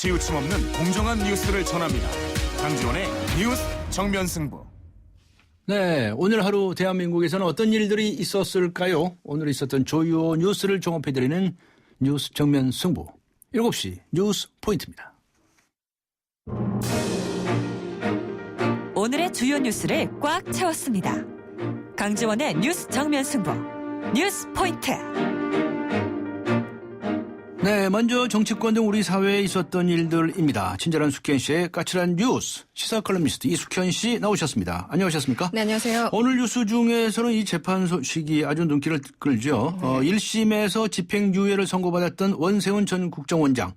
치우침 없는 공정한 뉴스를 전합니다. 강지원의 뉴스 정면 승부. 네, 오늘 하루 대한민국에서는 어떤 일들이 있었을까요? 오늘 있었던 주요 뉴스를 종합해드리는 뉴스 정면 승부. 7시 뉴스 포인트입니다. 오늘의 주요 뉴스를 꽉 채웠습니다. 강지원의 뉴스 정면 승부. 뉴스 포인트. 네, 먼저 정치권 등 우리 사회에 있었던 일들입니다. 친절한 숙현 씨의 까칠한 뉴스, 시사 컬럼니스트 이숙현 씨 나오셨습니다. 안녕하셨습니까? 네, 안녕하세요. 오늘 뉴스 중에서는 이 재판 소식이 아주 눈길을 끌죠. 1심에서 집행유예를 선고받았던 원세훈 전 국정원장.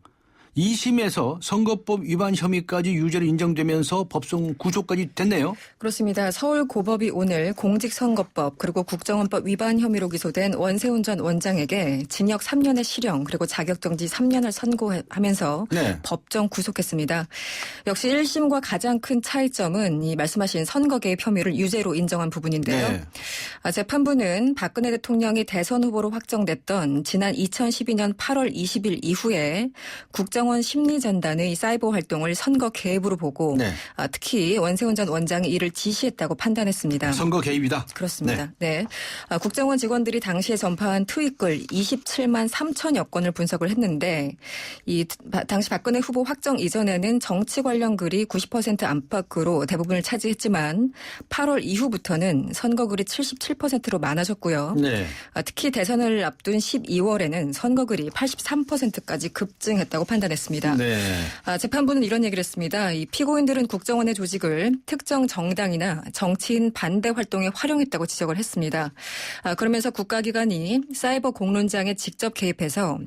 2심에서 선거법 위반 혐의까지 유죄로 인정되면서 법정 구속까지 됐네요. 그렇습니다. 서울고법이 오늘 공직선거법 그리고 국정원법 위반 혐의로 기소된 원세훈 전 원장에게 징역 3년의 실형 그리고 자격정지 3년을 선고하면서 네. 법정 구속했습니다. 역시 1심과 가장 큰 차이점은 이 말씀하신 선거 개입 혐의를 유죄로 인정한 부분인데요. 네. 재판부는 박근혜 대통령이 대선 후보로 확정됐던 지난 2012년 8월 20일 이후에 국정원 심리전단의 사이버 활동을 선거 개입으로 보고 네. 특히 원세훈 전 원장이 이를 지시했다고 판단했습니다. 선거 개입이다. 그렇습니다. 네. 국정원 직원들이 당시에 전파한 트윗글 27만 3천여 건을 분석을 했는데 당시 박근혜 후보 확정 이전에는 정치 관련 글이 90% 안팎으로 대부분을 차지했지만 8월 이후부터는 선거글이 77%로 많아졌고요. 네. 특히 대선을 앞둔 12월에는 선거글이 83%까지 급증했다고 판단했습니다. 네. 재판부는 이런 얘기를 했습니다. 이 피고인들은 국정원의 조직을 특정 정당이나 정치인 반대 활동에 활용했다고 지적을 했습니다. 그러면서 국가기관이 사이버 공론장에 직접 개입해서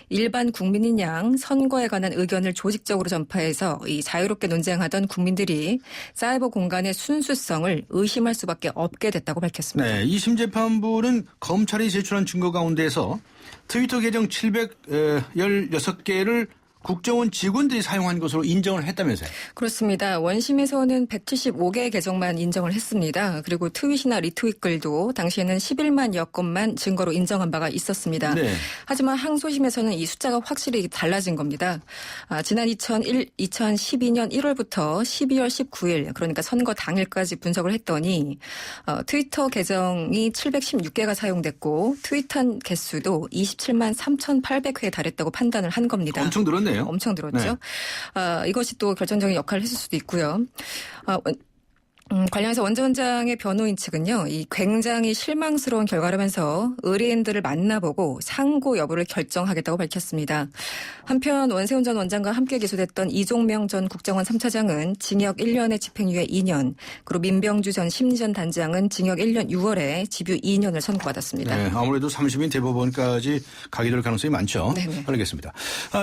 일반 국민인 양 선거에 관한 의견을 조직적으로 전파해서 이 자유롭게 논쟁하던 국민들이 사이버 공간의 순수성을 의심할 수밖에 없게 됐다고 밝혔습니다. 네, 2심 재판부는 검찰이 제출한 증거 가운데서 트위터 계정 716개를 국정원 직원들이 사용한 것으로 인정을 했다면서요? 그렇습니다. 원심에서는 175개의 계정만 인정을 했습니다. 그리고 트윗이나 리트윗 글도 당시에는 11만여 건만 증거로 인정한 바가 있었습니다. 네. 하지만 항소심에서는 이 숫자가 확실히 달라진 겁니다. 지난 2012년 1월부터 12월 19일 그러니까 선거 당일까지 분석을 했더니 트위터 계정이 716개가 사용됐고 트윗한 개수도 27만 3,800회에 달했다고 판단을 한 겁니다. 엄청 늘었네요. 엄청 늘었죠. 네. 이것이 또 결정적인 역할을 했을 수도 있고요. 관련해서 원 전 원장의 변호인 측은요, 이 굉장히 실망스러운 결과라면서 의뢰인들을 만나보고 상고 여부를 결정하겠다고 밝혔습니다. 한편 원세훈 전 원장과 함께 기소됐던 이종명 전 국정원 3차장은 징역 1년에 집행유예 2년, 그리고 민병주 전 심리전 단장은 징역 1년 6월에 집유 2년을 선고받았습니다. 네, 아무래도 3심인 대법원까지 가게 될 가능성이 많죠. 네네. 알겠습니다.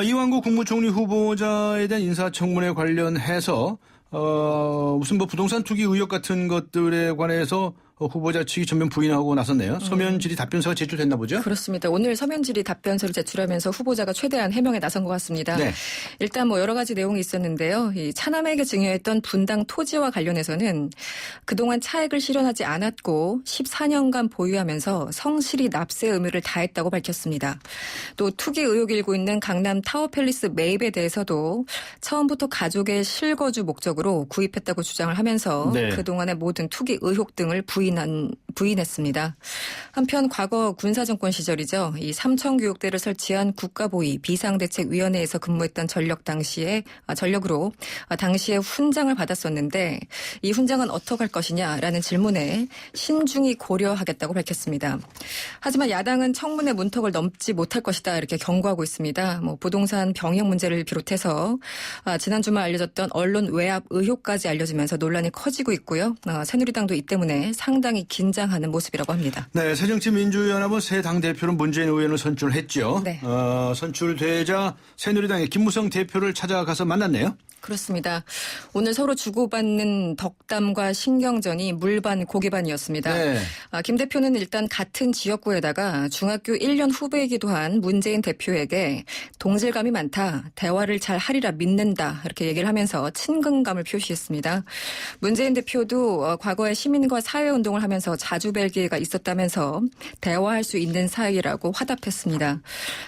이완구 국무총리 후보자에 대한 인사청문회 관련해서 무슨 부동산 투기 의혹 같은 것들에 관해서 후보자 측이 전면 부인하고 나섰네요. 서면 질의 답변서가 제출됐나 보죠? 그렇습니다. 오늘 서면 질의 답변서를 제출하면서 후보자가 최대한 해명에 나선 것 같습니다. 네. 일단 여러 가지 내용이 있었는데요. 이 차남에게 증여했던 분당 토지와 관련해서는 그동안 차액을 실현하지 않았고 14년간 보유하면서 성실히 납세 의무를 다했다고 밝혔습니다. 또 투기 의혹이 일고 있는 강남 타워팰리스 매입에 대해서도 처음부터 가족의 실거주 목적으로 구입했다고 주장을 하면서 네. 그동안의 모든 투기 의혹 등을 부인했습니다. 한편 과거 군사정권 시절이죠. 이 삼청교육대를 설치한 국가보위 비상대책위원회에서 근무했던 전력으로 당시에 훈장을 받았었는데 이 훈장은 어떻게 할 것이냐라는 질문에 신중히 고려하겠다고 밝혔습니다. 하지만 야당은 청문회 문턱을 넘지 못할 것이다 이렇게 경고하고 있습니다. 부동산 병역 문제를 비롯해서 지난 주말 알려졌던 언론 외압 의혹까지 알려지면서 논란이 커지고 있고요. 새누리당도 이 때문에 상당히 긴장하는 모습이라고 합니다. 네, 새정치민주연합은 새 당대표로 문재인 의원을 선출했죠. 네. 선출되자 새누리당의 김무성 대표를 찾아가서 만났네요. 그렇습니다. 오늘 서로 주고받는 덕담과 신경전이 물반 고기반이었습니다. 네. 김 대표는 일단 같은 지역구에다가 중학교 1년 후배이기도 한 문재인 대표에게 동질감이 많다. 대화를 잘 하리라 믿는다. 이렇게 얘기를 하면서 친근감을 표시했습니다. 문재인 대표도 과거에 시민과 사회운동을 하면서 자주 뵐 기회가 있었다면서 대화할 수 있는 사이라고 화답했습니다.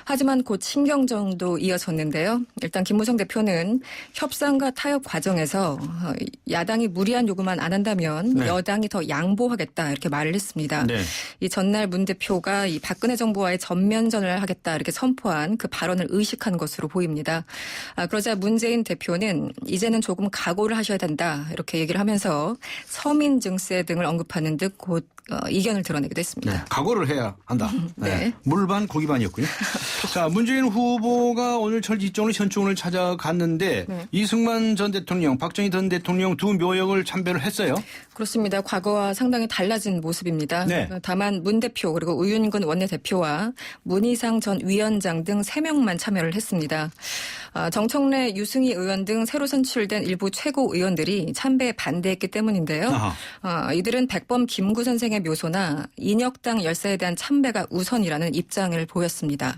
하지만 곧 신경전도 이어졌는데요. 일단 김무성 대표는 협상과 타협 과정에서 야당이 무리한 요구만 안 한다면 네. 여당이 더 양보하겠다 이렇게 말을 했습니다. 네. 이 전날 문 대표가 이 박근혜 정부와의 전면전을 하겠다 이렇게 선포한 그 발언을 의식한 것으로 보입니다. 그러자 문재인 대표는 이제는 조금 각오를 하셔야 된다 이렇게 얘기를 하면서 서민 증세 등을 언급하는 듯 곧 이견을 드러내기도 했습니다. 네, 각오를 해야 한다. 네. 물반 고기반이었군요. 자, 문재인 후보가 오늘 철지정을 현충원을 찾아갔는데 네. 이승만 전 대통령, 박정희 전 대통령 두 묘역을 참배를 했어요. 그렇습니다. 과거와 상당히 달라진 모습입니다. 네. 다만 문 대표 그리고 우윤근 원내대표와 문희상 전 위원장 등 3명만 참여를 했습니다. 정청래, 유승희 의원 등 새로 선출된 일부 최고 의원들이 참배에 반대했기 때문인데요. 이들은 백범 김구 선생의 묘소나 인혁당 열사에 대한 참배가 우선이라는 입장을 보였습니다.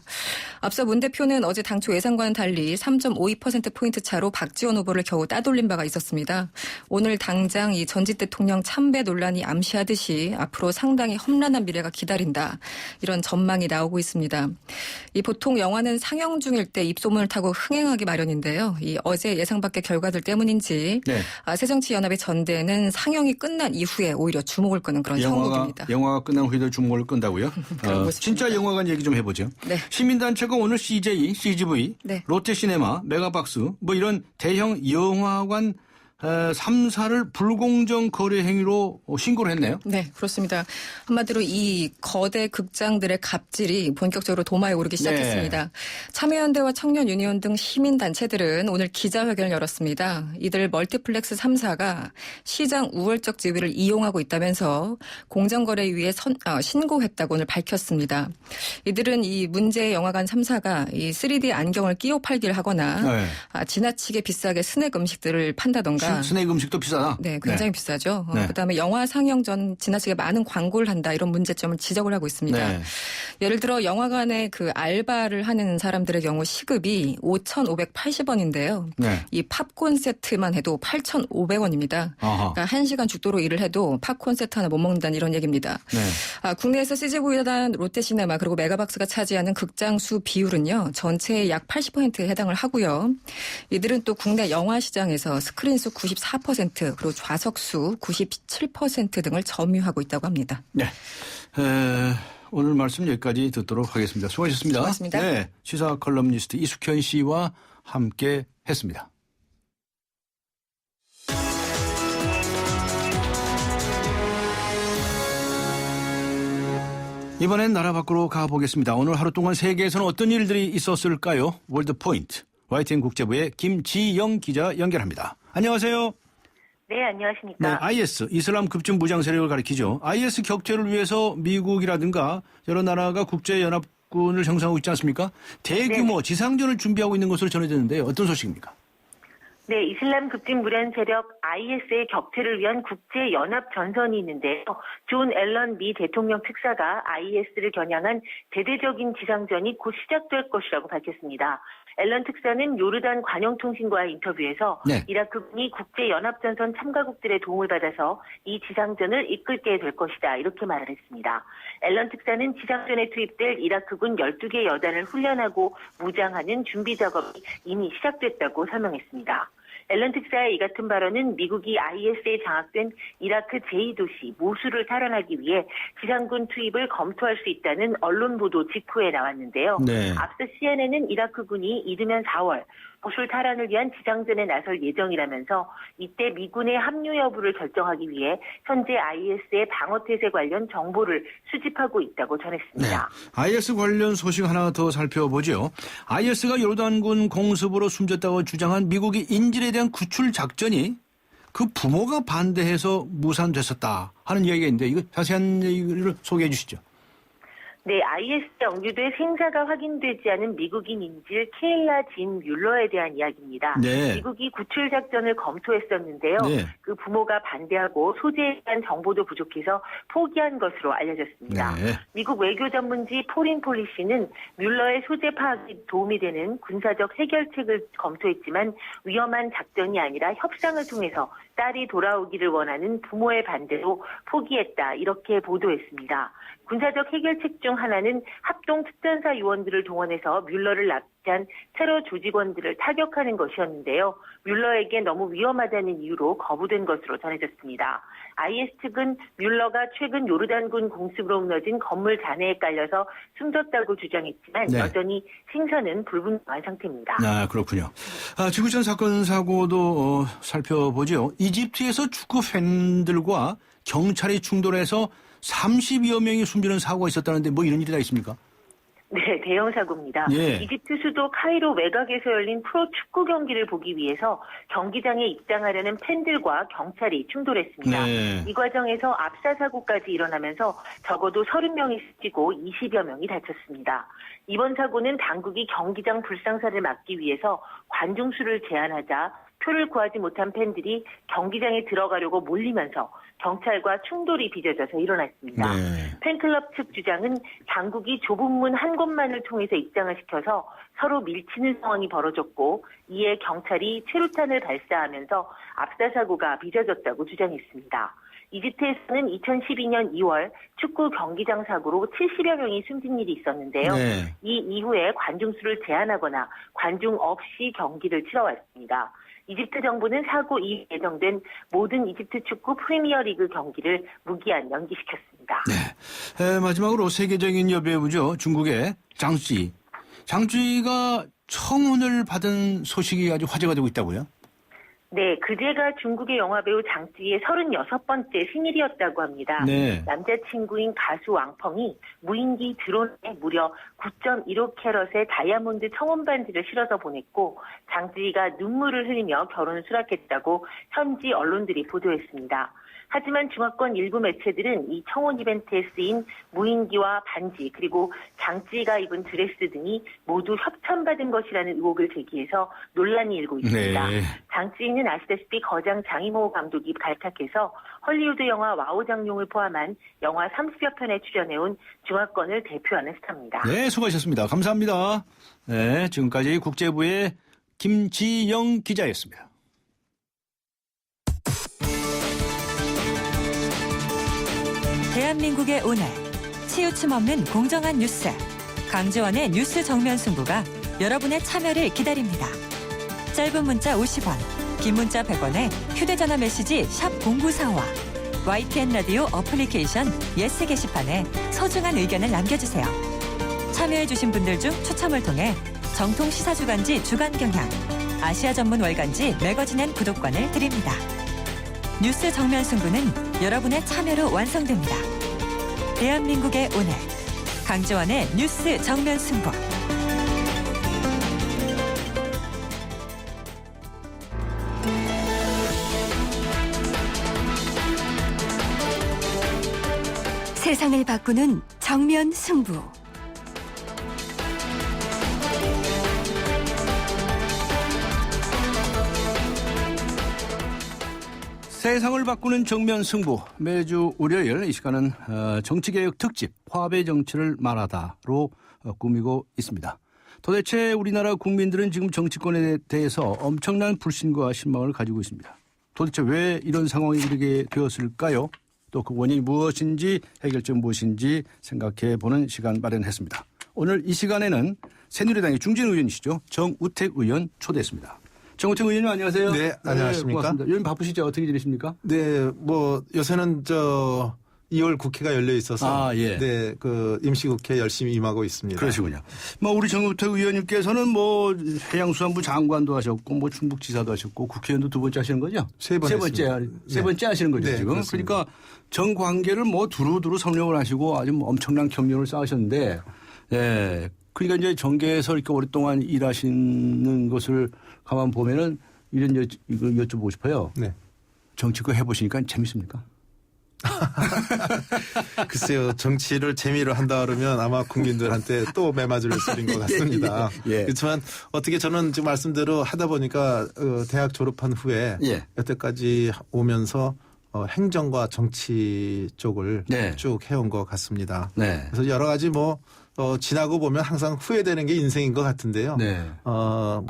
앞서 문 대표는 어제 당초 예상과는 달리 3.52%포인트 차로 박지원 후보를 겨우 따돌린 바가 있었습니다. 오늘 당장 이 전직 대통령 참배 논란이 암시하듯이 앞으로 상당히 험난한 미래가 기다린다. 이런 전망이 나오고 있습니다. 이 보통 영화는 상영 중일 때 입소문을 타고 흥행하기 마련인데요. 이 어제 예상 밖의 결과들 때문인지 네. 새정치연합의 전대는 상영이 끝난 이후에 오히려 주목을 끄는 그런 형국입니다. 영화가 끝난 후에도 주목을 끈다고요? 진짜 영화관 얘기 좀 해보죠. 네. 시민단체가 오늘 CJ, CGV, 네. 롯데시네마, 메가박스 뭐 이런 대형 영화관 3사를 불공정 거래 행위로 신고를 했네요. 네, 그렇습니다. 한마디로 이 거대 극장들의 갑질이 본격적으로 도마에 오르기 시작했습니다. 네. 참여연대와 청년유니온 등 시민단체들은 오늘 기자회견을 열었습니다. 이들 멀티플렉스 3사가 시장 우월적 지위를 이용하고 있다면서 공정거래위에 신고했다고 오늘 밝혔습니다. 이들은 이 문제의 영화관 3사가 이 3D 안경을 끼워 팔기를 하거나 네. 지나치게 비싸게 스낵 음식들을 판다던가 스낵 음식도 비싸다. 네, 굉장히 비싸죠. 네. 그다음에 영화 상영 전 지나치게 많은 광고를 한다 이런 문제점을 지적을 하고 있습니다. 네. 예를 들어 영화관에 그 알바를 하는 사람들의 경우 시급이 5,580원인데요. 네. 이 팝콘 세트만 해도 8,500원입니다. 아하. 그러니까 1시간 죽도록 일을 해도 팝콘 세트 하나 못 먹는다는 이런 얘기입니다. 네. 국내에서 CGV단 롯데시네마 그리고 메가박스가 차지하는 극장 수 비율은요. 전체의 약 80%에 해당을 하고요. 이들은 또 국내 영화 시장에서 스크린 수 94% 그리고 좌석 수 97% 등을 점유하고 있다고 합니다. 네. 오늘 말씀 여기까지 듣도록 하겠습니다. 수고하셨습니다. 고맙습니다. 네. 시사 컬럼니스트 이숙현 씨와 함께 했습니다. 이번엔 나라 밖으로 가보겠습니다. 오늘 하루 동안 세계에서는 어떤 일들이 있었을까요? 월드포인트 YTN 국제부의 김지영 기자 연결합니다. 안녕하세요. 네, 안녕하십니까. 네, IS, 이슬람 급진 무장 세력을 가리키죠. IS 격퇴를 위해서 미국이라든가 여러 나라가 국제연합군을 형성하고 있지 않습니까? 대규모 지상전을 준비하고 있는 것으로 전해졌는데요. 어떤 소식입니까? 네, 이슬람 급진 무련 세력 IS의 격퇴를 위한 국제연합 전선이 있는데요. 존 앨런 미 대통령 특사가 IS를 겨냥한 대대적인 지상전이 곧 시작될 것이라고 밝혔습니다. 앨런 특사는 요르단 관영통신과의 인터뷰에서 네. 이라크군이 국제연합전선 참가국들의 도움을 받아서 이 지상전을 이끌게 될 것이다 이렇게 말을 했습니다. 앨런 특사는 지상전에 투입될 이라크군 12개 여단을 훈련하고 무장하는 준비 작업이 이미 시작됐다고 설명했습니다. 앨런 특사의 이 같은 발언은 미국이 IS에 장악된 이라크 제2도시 모술을 탈환하기 위해 지상군 투입을 검토할 수 있다는 언론 보도 직후에 나왔는데요. 네. 앞서 CNN은 이라크군이 이르면 4월 모술 탈환을 위한 지상전에 나설 예정이라면서 이때 미군의 합류 여부를 결정하기 위해 현재 IS의 방어태세 관련 정보를 수집하고 있다고 전했습니다. 네. IS 관련 소식 하나 더 살펴보죠. IS가 요르단군 공습으로 숨졌다고 주장한 미국이 인질에 대한 구출 작전이 그 부모가 반대해서 무산됐었다 하는 이야기가 있는데 이거 자세한 얘기를 소개해 주시죠. 네, IS에 억류돼 생사가 확인되지 않은 미국인 인질 케일라 진 뮬러에 대한 이야기입니다. 네. 미국이 구출 작전을 검토했었는데요. 네. 그 부모가 반대하고 소재에 대한 정보도 부족해서 포기한 것으로 알려졌습니다. 네. 미국 외교 전문지 포린 폴리시는 뮬러의 소재 파악에 도움이 되는 군사적 해결책을 검토했지만 위험한 작전이 아니라 협상을 통해서 딸이 돌아오기를 원하는 부모의 반대로 포기했다. 이렇게 보도했습니다. 군사적 해결책 중 하나는 합동 특전사 요원들을 동원해서 뮬러를 납치한 테러 조직원들을 타격하는 것이었는데요. 뮬러에게 너무 위험하다는 이유로 거부된 것으로 전해졌습니다. IS 측은 뮬러가 최근 요르단군 공습으로 무너진 건물 잔해에 깔려서 숨졌다고 주장했지만 네. 여전히 생사는 불분명한 상태입니다. 아, 그렇군요. 지구촌 사건 사고도 살펴보죠. 이집트에서 축구 팬들과 경찰이 충돌해서 30여 명이 숨지는 사고가 있었다는데 뭐 이런 일이 다 있습니까? 네, 대형 사고입니다. 예. 이집트 수도 카이로 외곽에서 열린 프로 축구 경기를 보기 위해서 경기장에 입장하려는 팬들과 경찰이 충돌했습니다. 네. 이 과정에서 압사 사고까지 일어나면서 적어도 30명이 숨지고 20여 명이 다쳤습니다. 이번 사고는 당국이 경기장 불상사를 막기 위해서 관중 수를 제한하자 표를 구하지 못한 팬들이 경기장에 들어가려고 몰리면서 경찰과 충돌이 빚어져서 일어났습니다. 네. 팬클럽 측 주장은 당국이 좁은 문 한 곳만을 통해서 입장을 시켜서 서로 밀치는 상황이 벌어졌고 이에 경찰이 최루탄을 발사하면서 압사 사고가 빚어졌다고 주장했습니다. 이집트에서는 2012년 2월 축구 경기장 사고로 70여 명이 숨진 일이 있었는데요. 네. 이 이후에 관중 수를 제한하거나 관중 없이 경기를 치러왔습니다. 이집트 정부는 사고 이후 예정된 모든 이집트 축구 프리미어리그 경기를 무기한 연기시켰습니다. 네. 마지막으로 세계적인 여배우죠. 중국의 장쯔이. 장쯔이가 청혼을 받은 소식이 아주 화제가 되고 있다고요? 네, 그제가 중국의 영화배우 장쯔이의 36번째 생일이었다고 합니다. 네. 남자친구인 가수 왕펑이 무인기 드론에 무려 9.15캐럿의 다이아몬드 청혼 반지를 실어서 보냈고 장쯔이가 눈물을 흘리며 결혼을 수락했다고 현지 언론들이 보도했습니다. 하지만 중화권 일부 매체들은 이 청혼 이벤트에 쓰인 무인기와 반지 그리고 장쯔이가 입은 드레스 등이 모두 협찬받은 것이라는 의혹을 제기해서 논란이 일고 있습니다. 네. 장쯔이는 아시다시피 거장 장이모 감독이 발탁해서 헐리우드 영화 와우 장룡을 포함한 영화 30여 편에 출연해온 중화권을 대표하는 스타입니다. 네, 수고하셨습니다. 감사합니다. 네, 지금까지 국제부의 김지영 기자였습니다. 대한민국의 오늘 치우침 없는 공정한 뉴스 강지원의 뉴스 정면 승부가 여러분의 참여를 기다립니다. 짧은 문자 50원, 긴 문자 100원에 휴대전화 메시지 샵 0945와 YTN 라디오 어플리케이션 예스 게시판에 소중한 의견을 남겨주세요. 참여해주신 분들 중 추첨을 통해 정통 시사주간지 주간경향, 아시아 전문 월간지 매거진엔 구독권을 드립니다. 뉴스 정면 승부는 여러분의 참여로 완성됩니다. 대한민국의 오늘 강지원의 뉴스 정면 승부. 세상을 바꾸는 정면 승부. 세상을 바꾸는 정면 승부. 매주 월요일 이 시간은 정치개혁 특집 화합의 정치를 말하다로 꾸미고 있습니다. 도대체 우리나라 국민들은 지금 정치권에 대해서 엄청난 불신과 신망을 가지고 있습니다. 도대체 왜 이런 상황이 이르게 되었을까요? 또 그 원인이 무엇인지 해결점 무엇인지 생각해보는 시간 마련했습니다. 오늘 이 시간에는 새누리당의 중진 의원이시죠. 정우택 의원 초대했습니다. 정우택 의원님 안녕하세요. 네, 안녕하십니까. 고맙습니다. 의원님 바쁘시죠? 어떻게 지내십니까? 네, 뭐 요새는 2월 국회가 열려 있어서 예. 네, 그 임시국회 열심히 임하고 있습니다. 그러시군요. 뭐 우리 정우택 의원님께서는 뭐 해양수산부 장관도 하셨고 뭐 충북지사도 하셨고 국회의원도 두 번째 하시는 거죠? 세 번째 하시는 거죠, 네, 지금. 그렇습니다. 그러니까 정 관계를 뭐 두루두루 성령을 하시고 아주 엄청난 경륜을 쌓으셨는데, 예. 그러니까 이제 정계에서 이렇게 오랫동안 일하시는 것을 가만 보면은 이거 여쭤보고 싶어요. 네. 정치권 해보시니까 재밌습니까? 글쎄요, 정치를 재미로 한다 그러면 아마 국민들한테 또 매맞을 소리인 것 같습니다. 예. 그렇지만 어떻게 저는 지금 말씀대로 하다 보니까 대학 졸업한 후에 예. 여태까지 오면서 행정과 정치 쪽을 네. 쭉 해온 것 같습니다. 네. 그래서 여러 가지 지나고 보면 항상 후회되는 게 인생인 것 같은데요. 네.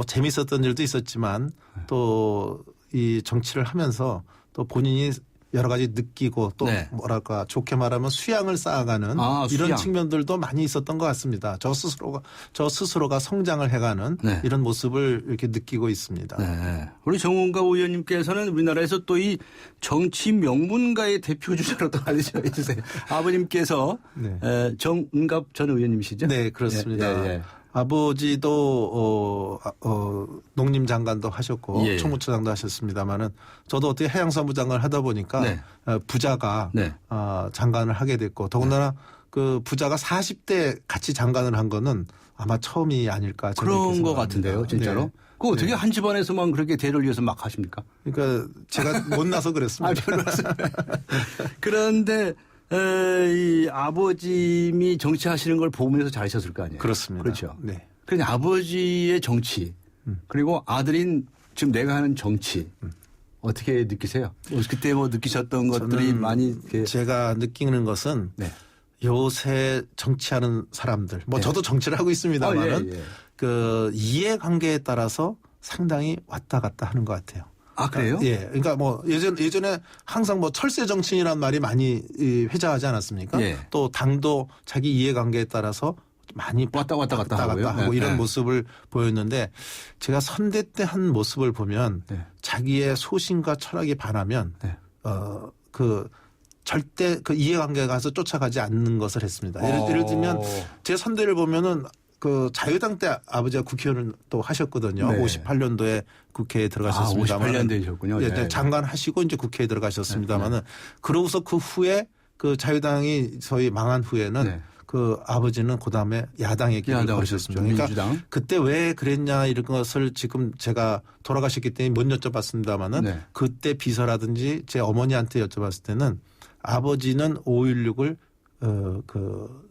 재밌었던 일도 있었지만 또 이 정치를 하면서 또 본인이 여러 가지 느끼고 또 네. 뭐랄까 좋게 말하면 수양을 쌓아가는 이런 수양. 측면들도 많이 있었던 것 같습니다. 저 스스로가 성장을 해가는 네. 이런 모습을 이렇게 느끼고 있습니다. 네. 우리 정운갑 의원님께서는 우리나라에서 또 이 정치 명문가의 대표 주자로도 알려져 있으세요. 아버님께서 네. 정운갑 전 의원님이시죠? 네, 그렇습니다. 예. 아버지도 농림장관도 하셨고 예. 총무처장도 하셨습니다마는 저도 어떻게 해양사무 장관을 하다 보니까 네. 부자가 네. 장관을 하게 됐고 더군다나 그 부자가 40대 같이 장관을 한 거는 아마 처음이 아닐까 저는 그런 그렇게 것 생각합니다. 같은데요, 진짜로. 네. 그 어떻게 한 집안에서만 그렇게 대를 이어서 막 하십니까? 그러니까 제가 못나서 그랬습니다. 그런데 이 아버님이 정치하시는 걸 보면서 잘하셨을 거 아니에요. 그렇습니다. 그렇죠. 네. 그러니까 아버지의 정치 그리고 아들인 지금 내가 하는 정치 어떻게 느끼세요? 그때 느끼셨던 것들이 많이 이렇게 제가 느끼는 것은 네. 요새 정치하는 사람들 네. 저도 정치를 하고 있습니다만은 예. 그 이해관계에 따라서 상당히 왔다 갔다 하는 것 같아요. 아, 그래요? 예. 그러니까 예전에 항상 철새 정치인이라는 말이 많이 회자하지 않았습니까? 예. 또 당도 자기 이해관계에 따라서 많이 왔다 갔다 하고요. 하고 네. 이런 네. 모습을 보였는데 제가 선대 때 한 모습을 보면 네. 자기의 소신과 철학이 반하면 네. 절대 그 이해관계에 가서 쫓아가지 않는 것을 했습니다. 예를 들면 제 선대를 보면은 그 자유당 때 아버지가 국회의원을 또 하셨거든요. 네. 58년도에 국회에 들어가셨습니다만. 58년도이셨군요. 예, 네. 장관 하시고 이제 국회에 들어가셨습니다만은 그러고서 그 후에 그 자유당이 소위 망한 후에는 네. 그 아버지는 그다음에 야당의 길을 야당 걸으셨습니다. 하셨죠. 그러니까 민주당. 그때 왜 그랬냐 이런 것을 지금 제가 돌아가셨기 때문에 못 여쭤봤습니다만은 네. 그때 비서라든지 제 어머니한테 여쭤봤을 때는 아버지는 5.16을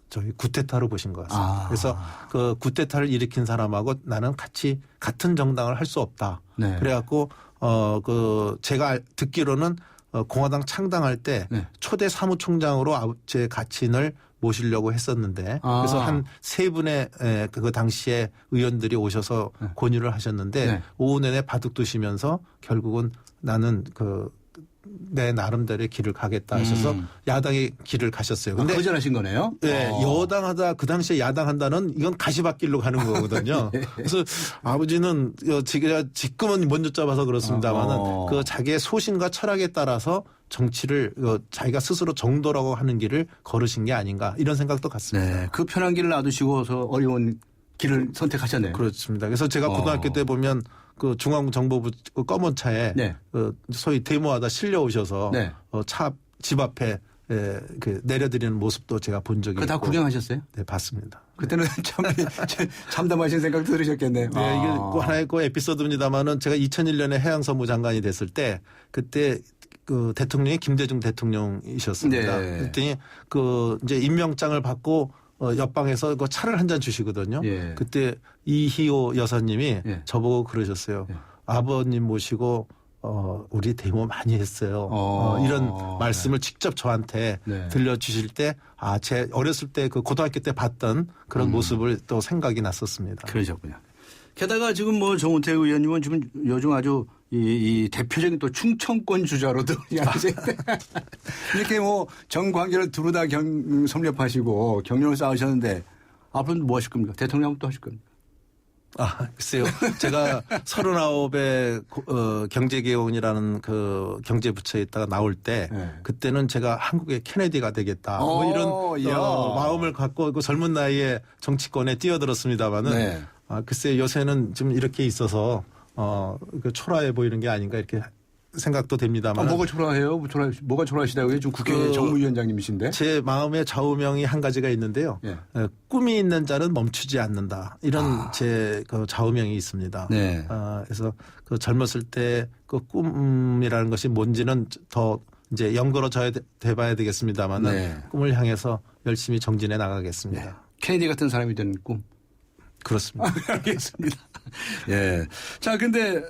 저희 구테타로 보신 것 같습니다. 아. 그래서 그 구테타를 일으킨 사람하고 나는 같은 정당을 할 수 없다. 네. 그래갖고 제가 듣기로는 공화당 창당할 때 네. 초대 사무총장으로 제 가친을 모시려고 했었는데 그래서 한 세 분의 그 당시에 의원들이 오셔서 네. 권유를 하셨는데 네. 오후 내내 바둑 두시면서 결국은 나는 내 나름대로의 길을 가겠다 하셔서 야당의 길을 가셨어요. 근데 거절하신 거네요? 네, 여당하다 그 당시에 야당한다는 이건 가시밭길로 가는 거거든요. 그래서 아버지는 지금은 먼저 잡아서 그렇습니다만은 그 자기의 소신과 철학에 따라서 정치를 자기가 스스로 정도라고 하는 길을 걸으신 게 아닌가 이런 생각도 갖습니다. 네. 그 편한 길을 놔두시고서 어려운 길을 선택하셨네요. 그렇습니다. 그래서 제가 고등학교 때 보면 그 중앙정보부 그 검은 차에 네. 소위 데모하다 실려 오셔서 네. 집 앞에 내려드리는 모습도 제가 본 적이 그거 다 있고. 구경하셨어요? 네, 봤습니다. 그때는 참담하신 생각 들으셨겠네요. 네, 이게 하나의 그 에피소드입니다만은 제가 2001년에 해양사무 장관이 됐을 때 그때 그 대통령이 김대중 대통령이셨습니다. 네. 그랬더니 이제 임명장을 받고 옆방에서 그 차를 한 잔 주시거든요. 예. 그때 이희호 여사님이 예. 저보고 그러셨어요. 예. 아버님 모시고 우리 데모 많이 했어요. 이런 말씀을 직접 저한테 네. 들려주실 때 제 어렸을 때 그 고등학교 때 봤던 그런 모습을 또 생각이 났었습니다. 그러셨군요. 게다가 지금 정운태 의원님은 지금 요즘 아주 이 대표적인 또 충청권 주자로도 이렇게 정관계를 두루 다 섭렵하시고 경력을 쌓으셨는데 앞으로 뭐 하실 겁니까? 대통령 또 하실 겁니까? 글쎄요. 제가 39의 경제개혁이라는 그 경제부처에 있다가 나올 때 네. 그때는 제가 한국의 케네디가 되겠다. 이런 이야. 마음을 갖고 그 젊은 나이에 정치권에 뛰어들었습니다마는 네. 글쎄 요새는 좀 이렇게 있어서 그 초라해 보이는 게 아닌가 이렇게 생각도 됩니다만. 뭐가 초라해요? 뭐가 초라하시다고요? 지금 국회 정무위원장님이신데. 제 마음의 좌우명이 한 가지가 있는데요. 예. 꿈이 있는 자는 멈추지 않는다. 이런 제 그 좌우명이 있습니다. 네. 그래서 그 젊었을 때 그 꿈이라는 것이 뭔지는 더 이제 연거로 돼봐야 되겠습니다만은 네. 꿈을 향해서 열심히 정진해 나가겠습니다. 네. 케네디 같은 사람이 되는 꿈. 그렇습니다. 알겠습니다. 예. 자, 근데,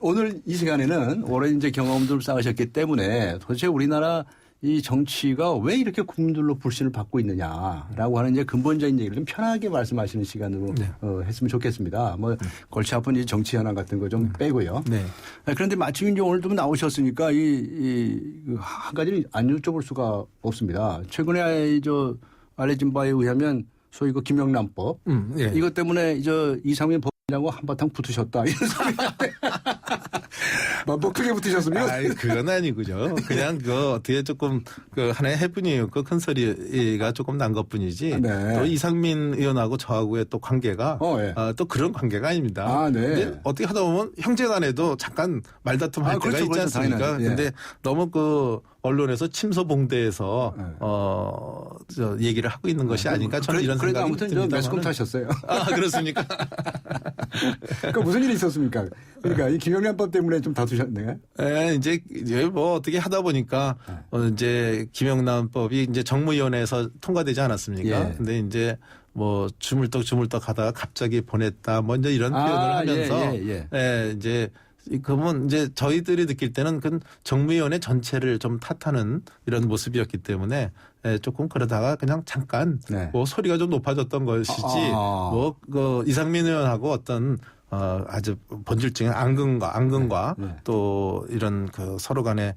오늘 이 시간에는 오랜 이제 경험들을 쌓으셨기 때문에 도대체 우리나라 이 정치가 왜 이렇게 국민들로 불신을 받고 있느냐라고 하는 이제 근본적인 얘기를 좀 편하게 말씀하시는 시간으로 네. 했으면 좋겠습니다. 뭐 골치 아픈 이 정치 현안 같은 거 좀 빼고요. 네. 그런데 마침 이제 오늘도 나오셨으니까 한 가지를 안 여쭤볼 수가 없습니다. 최근에 알려진 바에 의하면 소위 그 김영란법 예. 이것 때문에 이상민 법원장하고 한바탕 붙으셨다 이런 소리가 뭐 크게 붙으셨으면 아이, 그건 아니고요. 그냥 어떻게 조금 하나의 해프닝이었고 큰 소리가 조금 난 것뿐이지. 네. 또 이상민 의원하고 저하고의 또 관계가 예. 또 그런 관계가 아닙니다. 아, 네. 근데 어떻게 하다 보면 형제간에도 잠깐 말다툼 할 때가 그렇죠, 있지 그렇죠. 않습니까? 당연하죠. 예. 근데 너무 언론에서 침소봉대해서 얘기를 하고 있는 것이 아닌가 저는 이런 그래도 생각이 아무튼 듭니다만은. 매스컴 타셨어요. 아, 그렇습니까? 그 무슨 일이 있었습니까? 그러니까 이 김영란법 때문에 좀 다투셨네. 예, 이제 뭐 어떻게 하다 보니까 이제 김영란법이 이제 정무위원회에서 통과되지 않았습니까? 예. 근데 이제 뭐 주물떡 하다가 갑자기 보냈다. 먼저 이런 표현을 하면서 이제 그러면 이제 저희들이 느낄 때는 그 정무위원회 전체를 좀 탓하는 이런 모습이었기 때문에 조금 그러다가 그냥 잠깐 네. 뭐 소리가 좀 높아졌던 것이지 뭐 이상민 의원하고 어떤 아주 본질적인 앙금과 네. 또 이런 서로 간의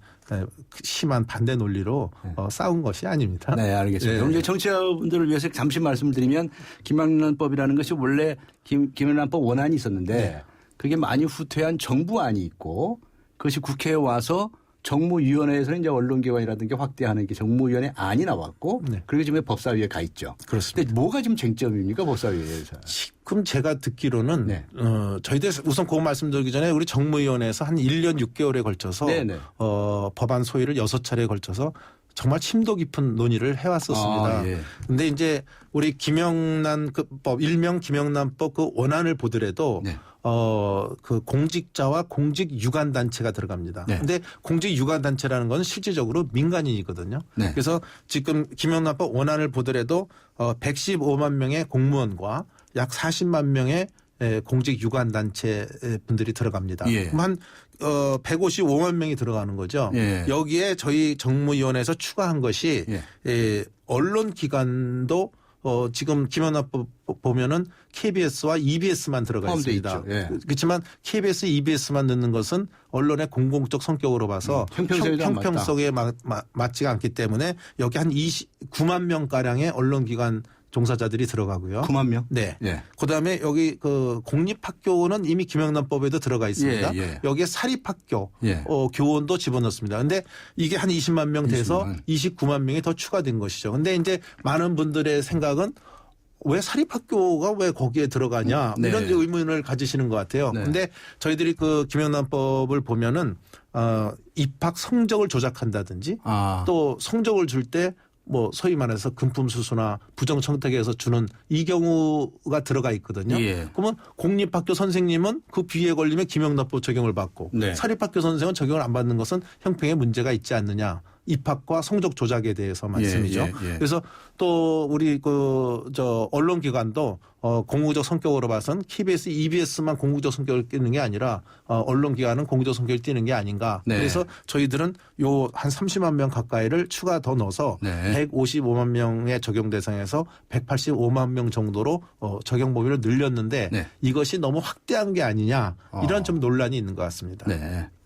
심한 반대 논리로 싸운 것이 아닙니다. 네, 알겠습니다. 네. 그럼 이제 청취자분들을 위해서 잠시 말씀드리면 김영란법이라는 것이 원래 김영란법 원안이 있었는데 네. 그게 많이 후퇴한 정부안이 있고 그것이 국회에 와서 정무위원회에서는 이제 언론기관이라든가 확대하는 게 정무위원회 안이 나왔고 네. 그리고 지금 법사위에 가 있죠. 그렇습니다. 근데 뭐가 지금 쟁점입니까 법사위에서? 지금 제가 듣기로는 네. 저희들 우선 그거 말씀드리기 전에 우리 정무위원회에서 한 1년 6개월에 걸쳐서 네네. 법안 소위를 6차례에 걸쳐서 정말 심도 깊은 논의를 해왔었습니다. 그런데 이제 우리 김영란법 일명 김영란법 그 원안을 보더라도 네. 그 공직자와 공직 유관 단체가 들어갑니다. 그런데 공직 유관 단체라는 건 실질적으로 민간인이거든요. 네. 그래서 지금 김영란법 원안을 보더라도 115만 명의 공무원과 약 40만 명의 공직 유관 단체 분들이 들어갑니다. 예. 그럼 한 155만 명이 들어가는 거죠. 예. 여기에 저희 정무위원회에서 추가한 것이 언론 기관도 지금 김영란법 보면은 KBS와 EBS만 들어가 있습니다. 그렇지만 KBS, EBS만 넣는 것은 언론의 공공적 성격으로 봐서 형평성에 맞지가 않기 때문에 여기 한 29만 명 가량의 언론 기관 종사자들이 들어가고요. 9만 명? 네. 그다음에 여기 공립학교는 이미 김영란법에도 들어가 있습니다. 여기에 사립학교 교원도 집어넣습니다. 그런데 이게 한 20만 명 돼서 29만 명이 더 추가된 것이죠. 그런데 이제 많은 분들의 생각은 왜 사립학교가 왜 거기에 들어가냐 이런 의문을 가지시는 것 같아요. 그런데 저희들이 김영란법을 보면은 입학 성적을 조작한다든지 또 성적을 줄 때 뭐 소위 말해서 금품수수나 부정청탁에서 주는 이 경우가 들어가 있거든요. 그러면 공립학교 선생님은 그 비에 걸리면 김영란법 적용을 받고 사립학교 선생은 적용을 안 받는 것은 형평에 문제가 있지 않느냐. 입학과 성적 조작에 대해서 말씀이죠. 그래서 또 우리 언론기관도 공무적 성격으로 봐서는 KBS, EBS만 공무적 성격을 띠는 게 아니라 언론기관은 공무적 성격을 띠는 게 아닌가. 그래서 저희들은 한 30만 명 가까이를 추가 더 넣어서 155만 명의 적용 대상에서 185만 명 정도로 적용 범위를 늘렸는데 이것이 너무 확대한 게 아니냐 이런 좀 논란이 있는 것 같습니다.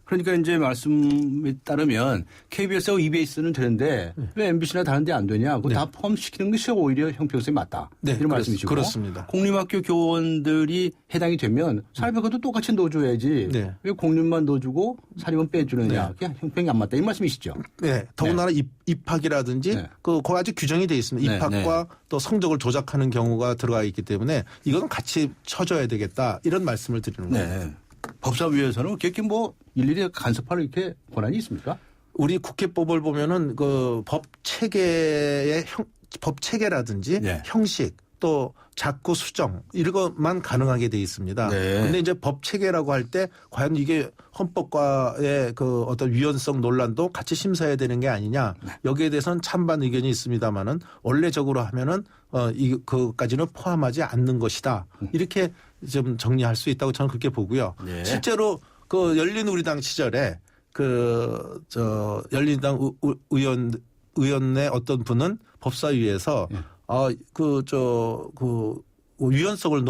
그러니까 이제 말씀에 따르면 KBS하고 EBS는 되는데 왜 MBC나 다른 데 안 되냐. 그거 다 포함시키는 것이 오히려 형평성에 맞다. 이런 말씀이시고. 그렇습니다. 공립학교 교원들이 해당이 되면 사립학교도 똑같이 넣어줘야지. 왜 공립만 넣어주고 사립은 빼주느냐. 그냥 형평이 안 맞다. 이 말씀이시죠. 더군다나 입학이라든지 거기 아주 규정이 되어 있습니다. 입학과 또 성적을 조작하는 경우가 들어가 있기 때문에 이거는 같이 쳐줘야 되겠다. 이런 말씀을 드리는 거예요. 법사위에서는 그렇게 뭐 일일이 간섭할 이렇게 권한이 있습니까? 우리 국회법을 보면은 법 체계라든지 형식 또 자꾸 수정 이런 것만 가능하게 돼 있습니다. 네. 근데 이제 법 체계라고 할 때 과연 이게 헌법과의 그 어떤 위헌성 논란도 같이 심사해야 되는 게 아니냐. 여기에 대해서는 찬반 의견이 있습니다만은 원래적으로 하면은 그것까지는 포함하지 않는 것이다. 이렇게 좀 정리할 수 있다고 저는 그렇게 보고요. 네. 실제로 그 열린우리당 시절에 열린당 의원의 어떤 분은 법사위에서 위헌성을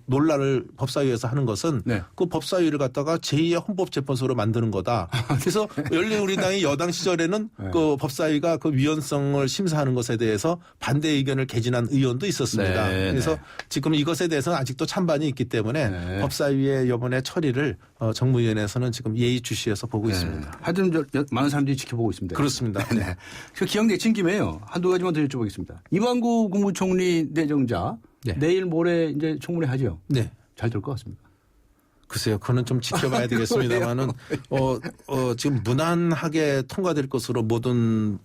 논란을 법사위에서 하는 것은 네. 그 법사위를 갖다가 제2의 헌법재판소로 만드는 거다. 그래서 열린우리당이 여당 시절에는 네. 그 법사위가 그 위헌성을 심사하는 것에 대해서 반대 의견을 개진한 의원도 있었습니다. 네. 그래서 네. 지금 이것에 대해서는 아직도 찬반이 있기 때문에 네. 법사위의 이번에 처리를 정무위원회에서는 지금 예의주시해서 보고 있습니다. 하여튼 많은 사람들이 지켜보고 있습니다. 그렇습니다. 네. 그 기억 내친 김에요. 한두 가지만 더 여쭤보겠습니다. 이완구 국무총리 내정자 네. 내일 모레 이제 청문회 하죠. 네. 잘 될 것 같습니다. 글쎄요, 그거는 좀 지켜봐야 되겠습니다만은, 지금 무난하게 통과될 것으로 모든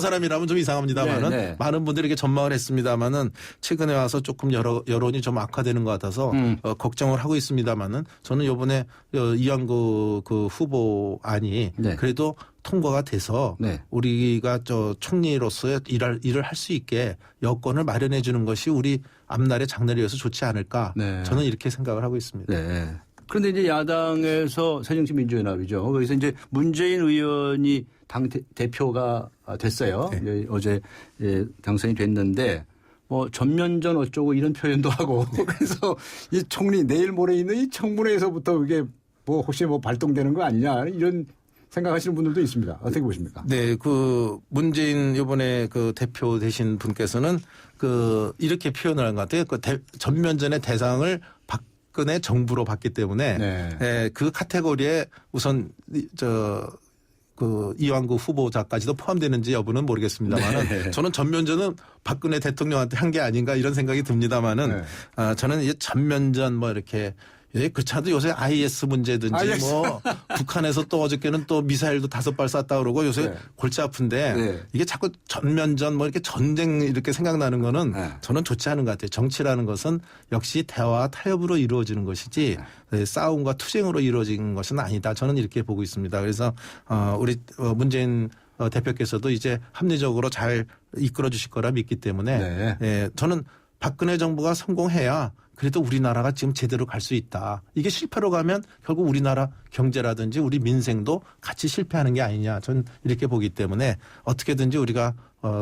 사람이라면 좀 이상합니다만은, 네, 네. 많은 분들이 이렇게 전망을 했습니다만은, 최근에 와서 조금 여론이 좀 악화되는 것 같아서, 걱정을 하고 있습니다만은, 저는 요번에 이완구 그 후보안이 네. 그래도 통과가 돼서 네. 우리가 총리로서의 일을 할 수 있게 여건을 마련해 주는 것이 우리 앞날의 장래를 위해서 좋지 않을까. 네. 저는 이렇게 생각을 하고 있습니다. 네. 그런데 이제 야당에서 새정치민주연합이죠. 그래서 이제 문재인 의원이 당 대표가 됐어요. 네. 이제 어제 당선이 됐는데 뭐 전면전 어쩌고 이런 표현도 하고 그래서 이 총리 내일 모레 있는 이 청문회에서부터 이게 뭐 혹시 뭐 발동되는 거 아니냐 이런 생각하시는 분들도 있습니다. 어떻게 보십니까? 네, 그 문재인 이번에 그 대표 되신 분께서는 그 이렇게 표현을 한 것 같아요. 그 전면전의 대상을 박근혜 정부로 봤기 때문에 네. 그 카테고리에 우선 그 이완구 후보자까지도 포함되는지 여부는 모르겠습니다만은 네. 저는 전면전은 박근혜 대통령한테 한 게 아닌가 이런 생각이 듭니다만은 저는 이제 전면전 뭐 이렇게 그렇지 않아도 요새 IS 문제든지 뭐 북한에서 또 어저께는 또 미사일도 5발 쐈다 그러고 요새 네. 골치 아픈데 네. 이게 자꾸 전면전 뭐 이렇게 전쟁 이렇게 생각나는 거는 저는 좋지 않은 것 같아요. 정치라는 것은 역시 대화와 타협으로 이루어지는 것이지 싸움과 투쟁으로 이루어지는 것은 아니다. 저는 이렇게 보고 있습니다. 그래서 우리 문재인 대표께서도 이제 합리적으로 잘 이끌어 주실 거라 믿기 때문에 저는 박근혜 정부가 성공해야 그래도 우리나라가 지금 제대로 갈 수 있다. 이게 실패로 가면 결국 우리나라 경제라든지 우리 민생도 같이 실패하는 게 아니냐. 저는 이렇게 보기 때문에 어떻게든지 우리가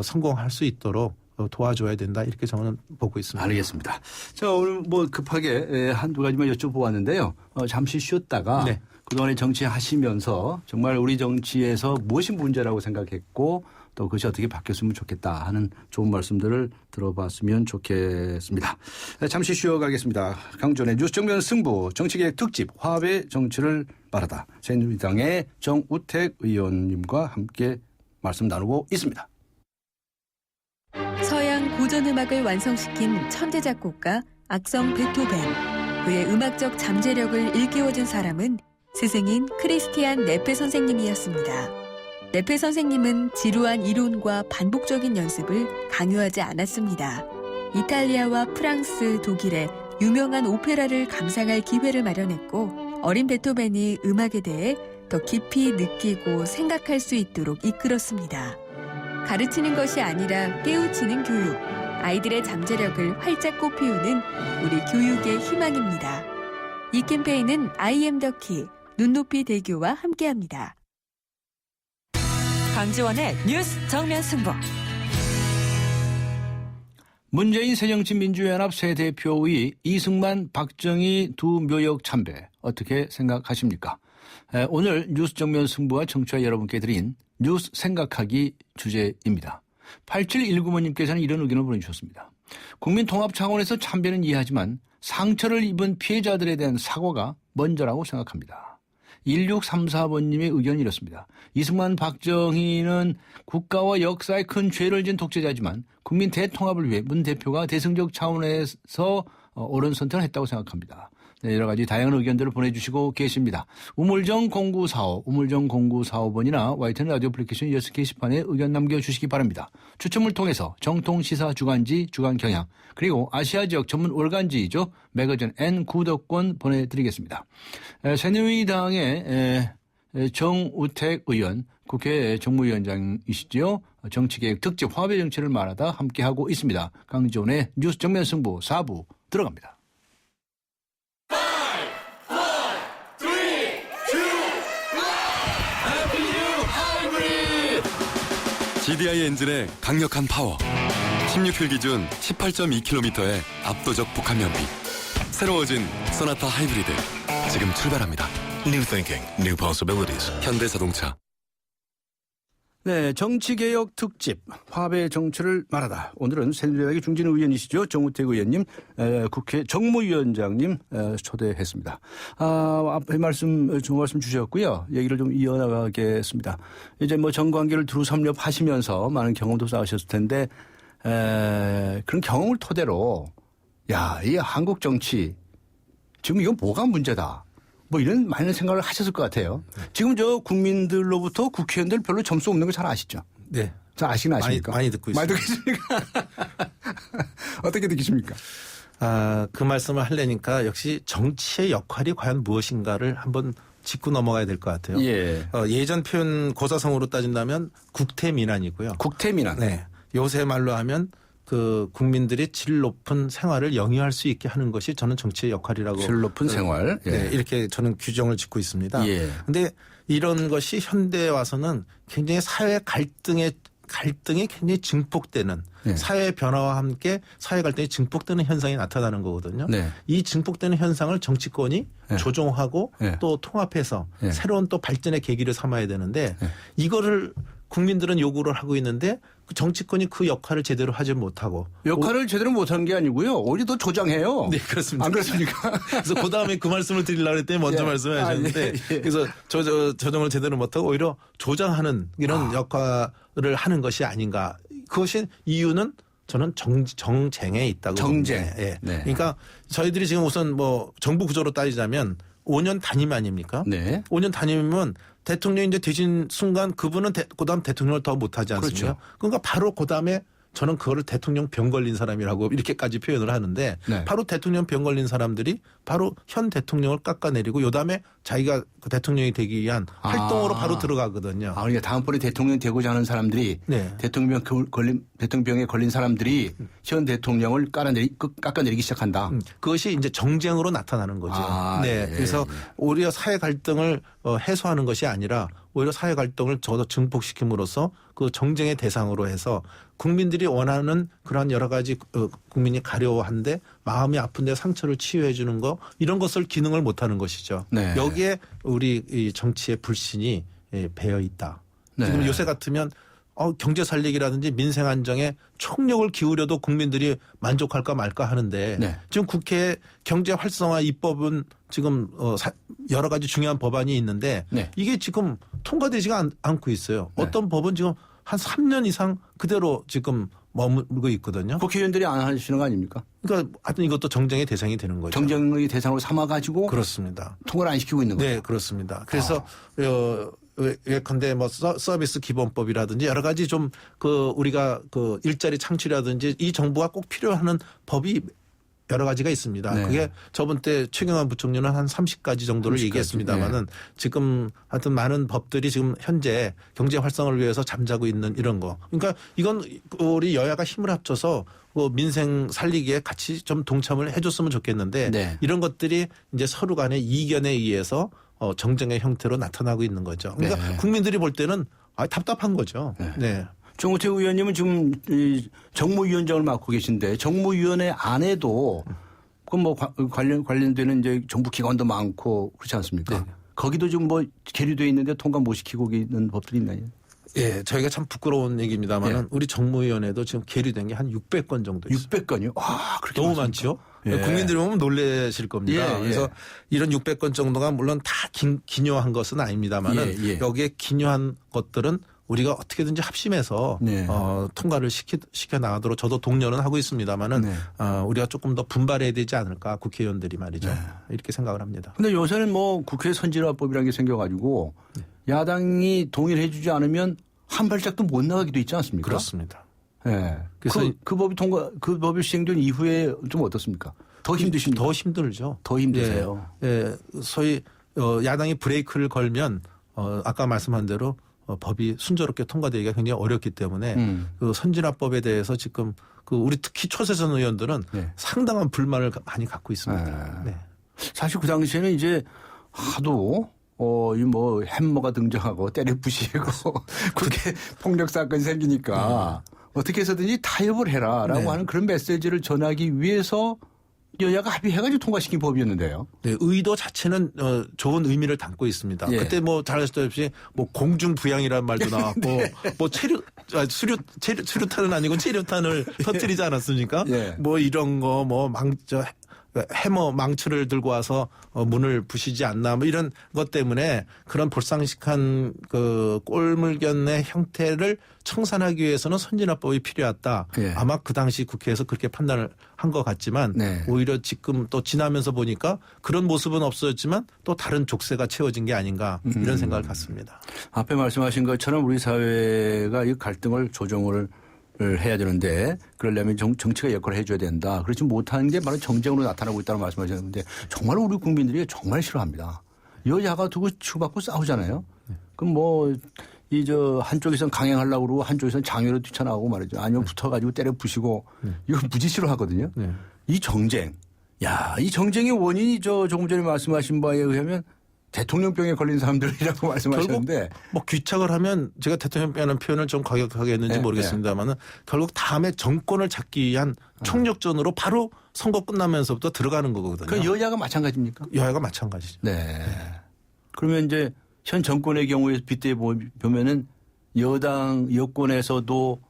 성공할 수 있도록 도와줘야 된다. 이렇게 저는 보고 있습니다. 알겠습니다. 자, 오늘 뭐 급하게 한두 가지만 여쭤보았는데요. 잠시 쉬었다가 네. 그동안에 정치하시면서 정말 우리 정치에서 무엇이 문제라고 생각했고 또 그것이 어떻게 바뀌었으면 좋겠다 하는 좋은 말씀들을 들어봤으면 좋겠습니다. 잠시 쉬어가겠습니다. 강조의 뉴스 정면 승부 정치계획 특집 화합의 정치를 바라다. 새누리당의 정우택 의원님과 함께 말씀 나누고 있습니다. 서양 고전음악을 완성시킨 천재 작곡가 악성 베토벤. 그의 음악적 잠재력을 일깨워준 사람은 스승인 크리스티안 네페 선생님이었습니다. 네페 선생님은 지루한 이론과 반복적인 연습을 강요하지 않았습니다. 이탈리아와 프랑스, 독일의 유명한 오페라를 감상할 기회를 마련했고 어린 베토벤이 음악에 대해 더 깊이 느끼고 생각할 수 있도록 이끌었습니다. 가르치는 것이 아니라 깨우치는 교육, 아이들의 잠재력을 활짝 꽃피우는 우리 교육의 희망입니다. 이 캠페인은 I am the key, 눈높이 대교와 함께합니다. 강지원의 뉴스 정면 승부. 문재인 새정치민주연합 새 대표의 이승만, 박정희 두 묘역 참배 어떻게 생각하십니까? 오늘 뉴스 정면 승부와 청취자 여러분께 드린 뉴스 생각하기 주제입니다. 8719번님께서는 이런 의견을 보내주셨습니다. 국민 통합 차원에서 참배는 이해하지만 상처를 입은 피해자들에 대한 사과가 먼저라고 생각합니다. 1634번님의 의견이 이렇습니다. 이승만, 박정희는 국가와 역사에 큰 죄를 지은 독재자지만 국민 대통합을 위해 문 대표가 대승적 차원에서 옳은 선택을 했다고 생각합니다. 네, 여러 가지 다양한 의견들을 보내주시고 계십니다. 우물정 0945번이나 YTN 라디오 애플리케이션 이어서 게시판에 의견 남겨주시기 바랍니다. 추첨을 통해서 정통시사 주간지 주간경향 그리고 아시아 지역 전문 월간지이죠. 매거진 N 구독권 보내드리겠습니다. 새누리당의 정우택 의원 국회 정무위원장이시죠. 정치개혁 특집 화합의 정치를 말하다 함께하고 있습니다. 강지원의 뉴스 정면 승부 4부 들어갑니다. GDI 엔진의 강력한 파워 16킬 기준 18.2km의 압도적 북한 연비 새로워진 소나타 하이브리드 지금 출발합니다. New thinking, new possibilities. 현대자동차. 네, 정치개혁 특집 화합의 정치를 말하다. 오늘은 새누리당의 중진 의원이시죠. 정우택 의원님, 국회 정무위원장님 초대했습니다. 앞에 좋은 말씀 주셨고요. 얘기를 좀 이어나가겠습니다. 이제 뭐 정관계를 두루 섭렵하시면서 많은 경험도 쌓으셨을 텐데 그런 경험을 토대로 이 한국 정치 지금 이건 뭐가 문제다. 뭐 이런 많은 생각을 하셨을 것 같아요. 지금 저 국민들로부터 국회의원들 별로 점수 없는 거 잘 아시죠? 네. 잘 아시긴 아십니까? 많이 듣고 있습니다. 많이 듣고 있습니까? 어떻게 느끼십니까? 그 말씀을 하려니까 역시 정치의 역할이 과연 무엇인가를 한번 짚고 넘어가야 될 것 같아요. 예. 예전 표현 고사성어로 따진다면 국태민안이고요. 국태민안. 네. 요새 말로 하면 그 국민들이 질 높은 생활을 영위할 수 있게 하는 것이 저는 정치의 역할이라고. 질 높은 생활. 예. 네. 이렇게 저는 규정을 짓고 있습니다. 그런데 예. 이런 것이 현대에 와서는 굉장히 사회 갈등이 굉장히 증폭되는 네. 사회 변화와 함께 사회 갈등이 증폭되는 현상이 나타나는 거거든요. 네. 이 증폭되는 현상을 정치권이 네. 조정하고 네. 또 통합해서 네. 새로운 또 발전의 계기를 삼아야 되는데 네. 이거를 국민들은 요구를 하고 있는데 그 정치권이 그 역할을 제대로 하지 못하고 역할을 제대로 못하는 게 아니고요. 오히려 더 조장해요. 네, 그렇습니다. 안 그렇습니까? 그래서 그 다음에 그 말씀을 드리려고 했더니 먼저 예. 말씀을 하셨는데 그래서 조정을 제대로 못하고 오히려 조장하는 이런 역할을 하는 것이 아닌가. 그것이 이유는 저는 정쟁에 있다고 정쟁. 봅니다. 예. 네. 그러니까 저희들이 지금 우선 뭐 정부 구조로 따지자면 5년 단임 아닙니까? 네. 5년 단임이면 대통령이 이제 되신 순간 그분은 그다음 대통령을 더 못하지 않습니까? 그렇죠. 그러니까 바로 그다음에 저는 그거를 대통령 병 걸린 사람이라고 이렇게까지 표현을 하는데 네. 바로 대통령 병 걸린 사람들이 바로 현 대통령을 깎아내리고 요다음에 자기가 그 대통령이 되기 위한 활동으로 바로 들어가거든요. 그러니까 다음번에 대통령 되고자 하는 사람들이 네. 대통령병에 걸린 사람들이 현 대통령을 깎아내리기 시작한다. 그것이 이제 정쟁으로 나타나는 거죠. 네. 예. 그래서 오히려 사회 갈등을 해소하는 것이 아니라 오히려 사회 갈등을 더 증폭시킴으로써 그 정쟁의 대상으로 해서 국민들이 원하는 그러한 여러 가지 국민이 가려워한데 마음이 아픈데 상처를 치유해 주는 거 이런 것을 기능을 못하는 것이죠. 네. 여기에 우리 이 정치의 불신이 배어 있다. 네. 지금 요새 같으면 경제 살리기라든지 민생 안정에 총력을 기울여도 국민들이 만족할까 말까 하는데 네. 지금 국회 경제 활성화 입법은 지금 여러 가지 중요한 법안이 있는데 네. 이게 지금 통과되지가 않고 있어요. 네. 어떤 법은 지금 한 3년 이상 그대로 지금 머물고 있거든요. 국회의원들이 안 하시는 거 아닙니까? 그러니까 하여튼 이것도 정쟁의 대상이 되는 거죠. 정쟁의 대상으로 삼아가지고 그렇습니다. 통과를 안 시키고 있는 거죠. 네, 그렇습니다. 그래서 예컨대 뭐 서비스 기본법이라든지 여러 가지 좀 우리가 일자리 창출이라든지 이 정부가 꼭 필요한 법이 여러 가지가 있습니다. 네. 그게 저번 때 최경환 부총리는 한 30가지 정도를 30가지. 얘기했습니다만은 네. 지금 하여튼 많은 법들이 지금 현재 경제 활성화를 위해서 잠자고 있는 이런 거. 그러니까 이건 우리 여야가 힘을 합쳐서 민생 살리기에 같이 좀 동참을 해줬으면 좋겠는데 네. 이런 이런 것들이 이제 서로 간의 이견에 의해서 정쟁의 형태로 나타나고 있는 거죠. 그러니까 네. 국민들이 볼 때는 답답한 거죠. 네. 네. 정우택 의원님은 지금 이 정무위원장을 맡고 계신데 정무위원회 안에도 그 뭐 관련되는 이제 정부 기관도 많고 그렇지 않습니까? 네. 거기도 지금 뭐 계류돼 있는데 통과 못 시키고 있는 법들이 있나요? 예, 저희가 참 부끄러운 얘기입니다만은 예. 우리 정무위원회도 지금 계류된 게 한 600건 정도 있어요. 600건이요? 와, 그렇게 너무 많습니까? 많죠. 예. 국민들이 보면 놀라실 겁니다. 예, 예. 그래서 이런 600건 정도가 물론 다 기묘한 것은 아닙니다만은 예, 예. 여기에 기묘한 것들은 우리가 어떻게든지 합심해서 네. 통과를 시켜 나가도록 저도 독려는 하고 있습니다만은 네. 우리가 조금 더 분발해야 되지 않을까 국회의원들이 말이죠. 네. 이렇게 생각을 합니다. 근데 요새는 뭐 국회 선진화법이라는 게 생겨가지고 야당이 동의를 해주지 않으면 한 발짝도 못 나가기도 있지 않습니까? 그렇습니다. 예. 그래서 그 법이 시행된 이후에 좀 어떻습니까? 더 힘드십니까? 더 힘들죠. 더 힘드세요. 예, 소위 야당이 브레이크를 걸면 아까 말씀한 대로 법이 순조롭게 통과되기가 굉장히 어렵기 때문에 그 선진화법에 대해서 지금 우리 특히 초세선 의원들은 네. 상당한 불만을 많이 갖고 있습니다. 네. 사실 그 당시에는 이제 하도 이 뭐 햄머가 등장하고 때려 부시고 그렇게 폭력 사건이 생기니까 어떻게 해서든지 타협을 해라라고 네. 하는 그런 메시지를 전하기 위해서 여야가 합의해가지고 통과시킨 법이었는데요. 네, 의도 자체는 좋은 의미를 담고 있습니다. 예. 그때 뭐 잘 아시다시피 뭐 공중부양이라는 말도 나왔고 네. 뭐 수류탄은 아니고 체류탄을 터뜨리지 않았습니까? 예. 뭐 이런 거 뭐 해머 망치를 들고 와서 문을 부시지 않나 뭐 이런 것 때문에 그런 볼상식한 그 꼴물견의 형태를 청산하기 위해서는 선진화법이 필요했다. 예. 아마 그 당시 국회에서 그렇게 판단을 한 것 같지만 네. 오히려 지금 또 지나면서 보니까 그런 모습은 없어졌지만 또 다른 족쇄가 채워진 게 아닌가 이런 생각을 갖습니다. 앞에 말씀하신 것처럼 우리 사회가 이 갈등을 조정을 해야 되는데 그러려면 정치가 역할을 해줘야 된다. 그렇지 못하는 게 바로 정쟁으로 나타나고 있다고 말씀하셨는데 정말 우리 국민들이 정말 싫어합니다. 여야가 두고 치고받고 싸우잖아요. 그럼 뭐 한쪽에서는 강행하려고 그러고 한쪽에서는 장외로 뛰쳐나오고 말이죠. 아니면 붙어가지고 때려 부시고 이거 무지 싫어하거든요. 네. 이 정쟁. 이 정쟁의 원인이 조금 전에 말씀하신 바에 의하면 대통령병에 걸린 사람들이라고 말씀하셨는데 뭐 귀착을 하면 제가 대통령병이라는 표현을 좀 과격하게 했는지 네, 모르겠습니다만은 결국 다음에 정권을 잡기 위한 총력전으로 바로 선거 끝나면서부터 들어가는 거거든요. 그 여야가 마찬가지입니까? 여야가 마찬가지죠. 네. 그러면 이제 현 정권의 경우에 빗대 보면은 여권에서도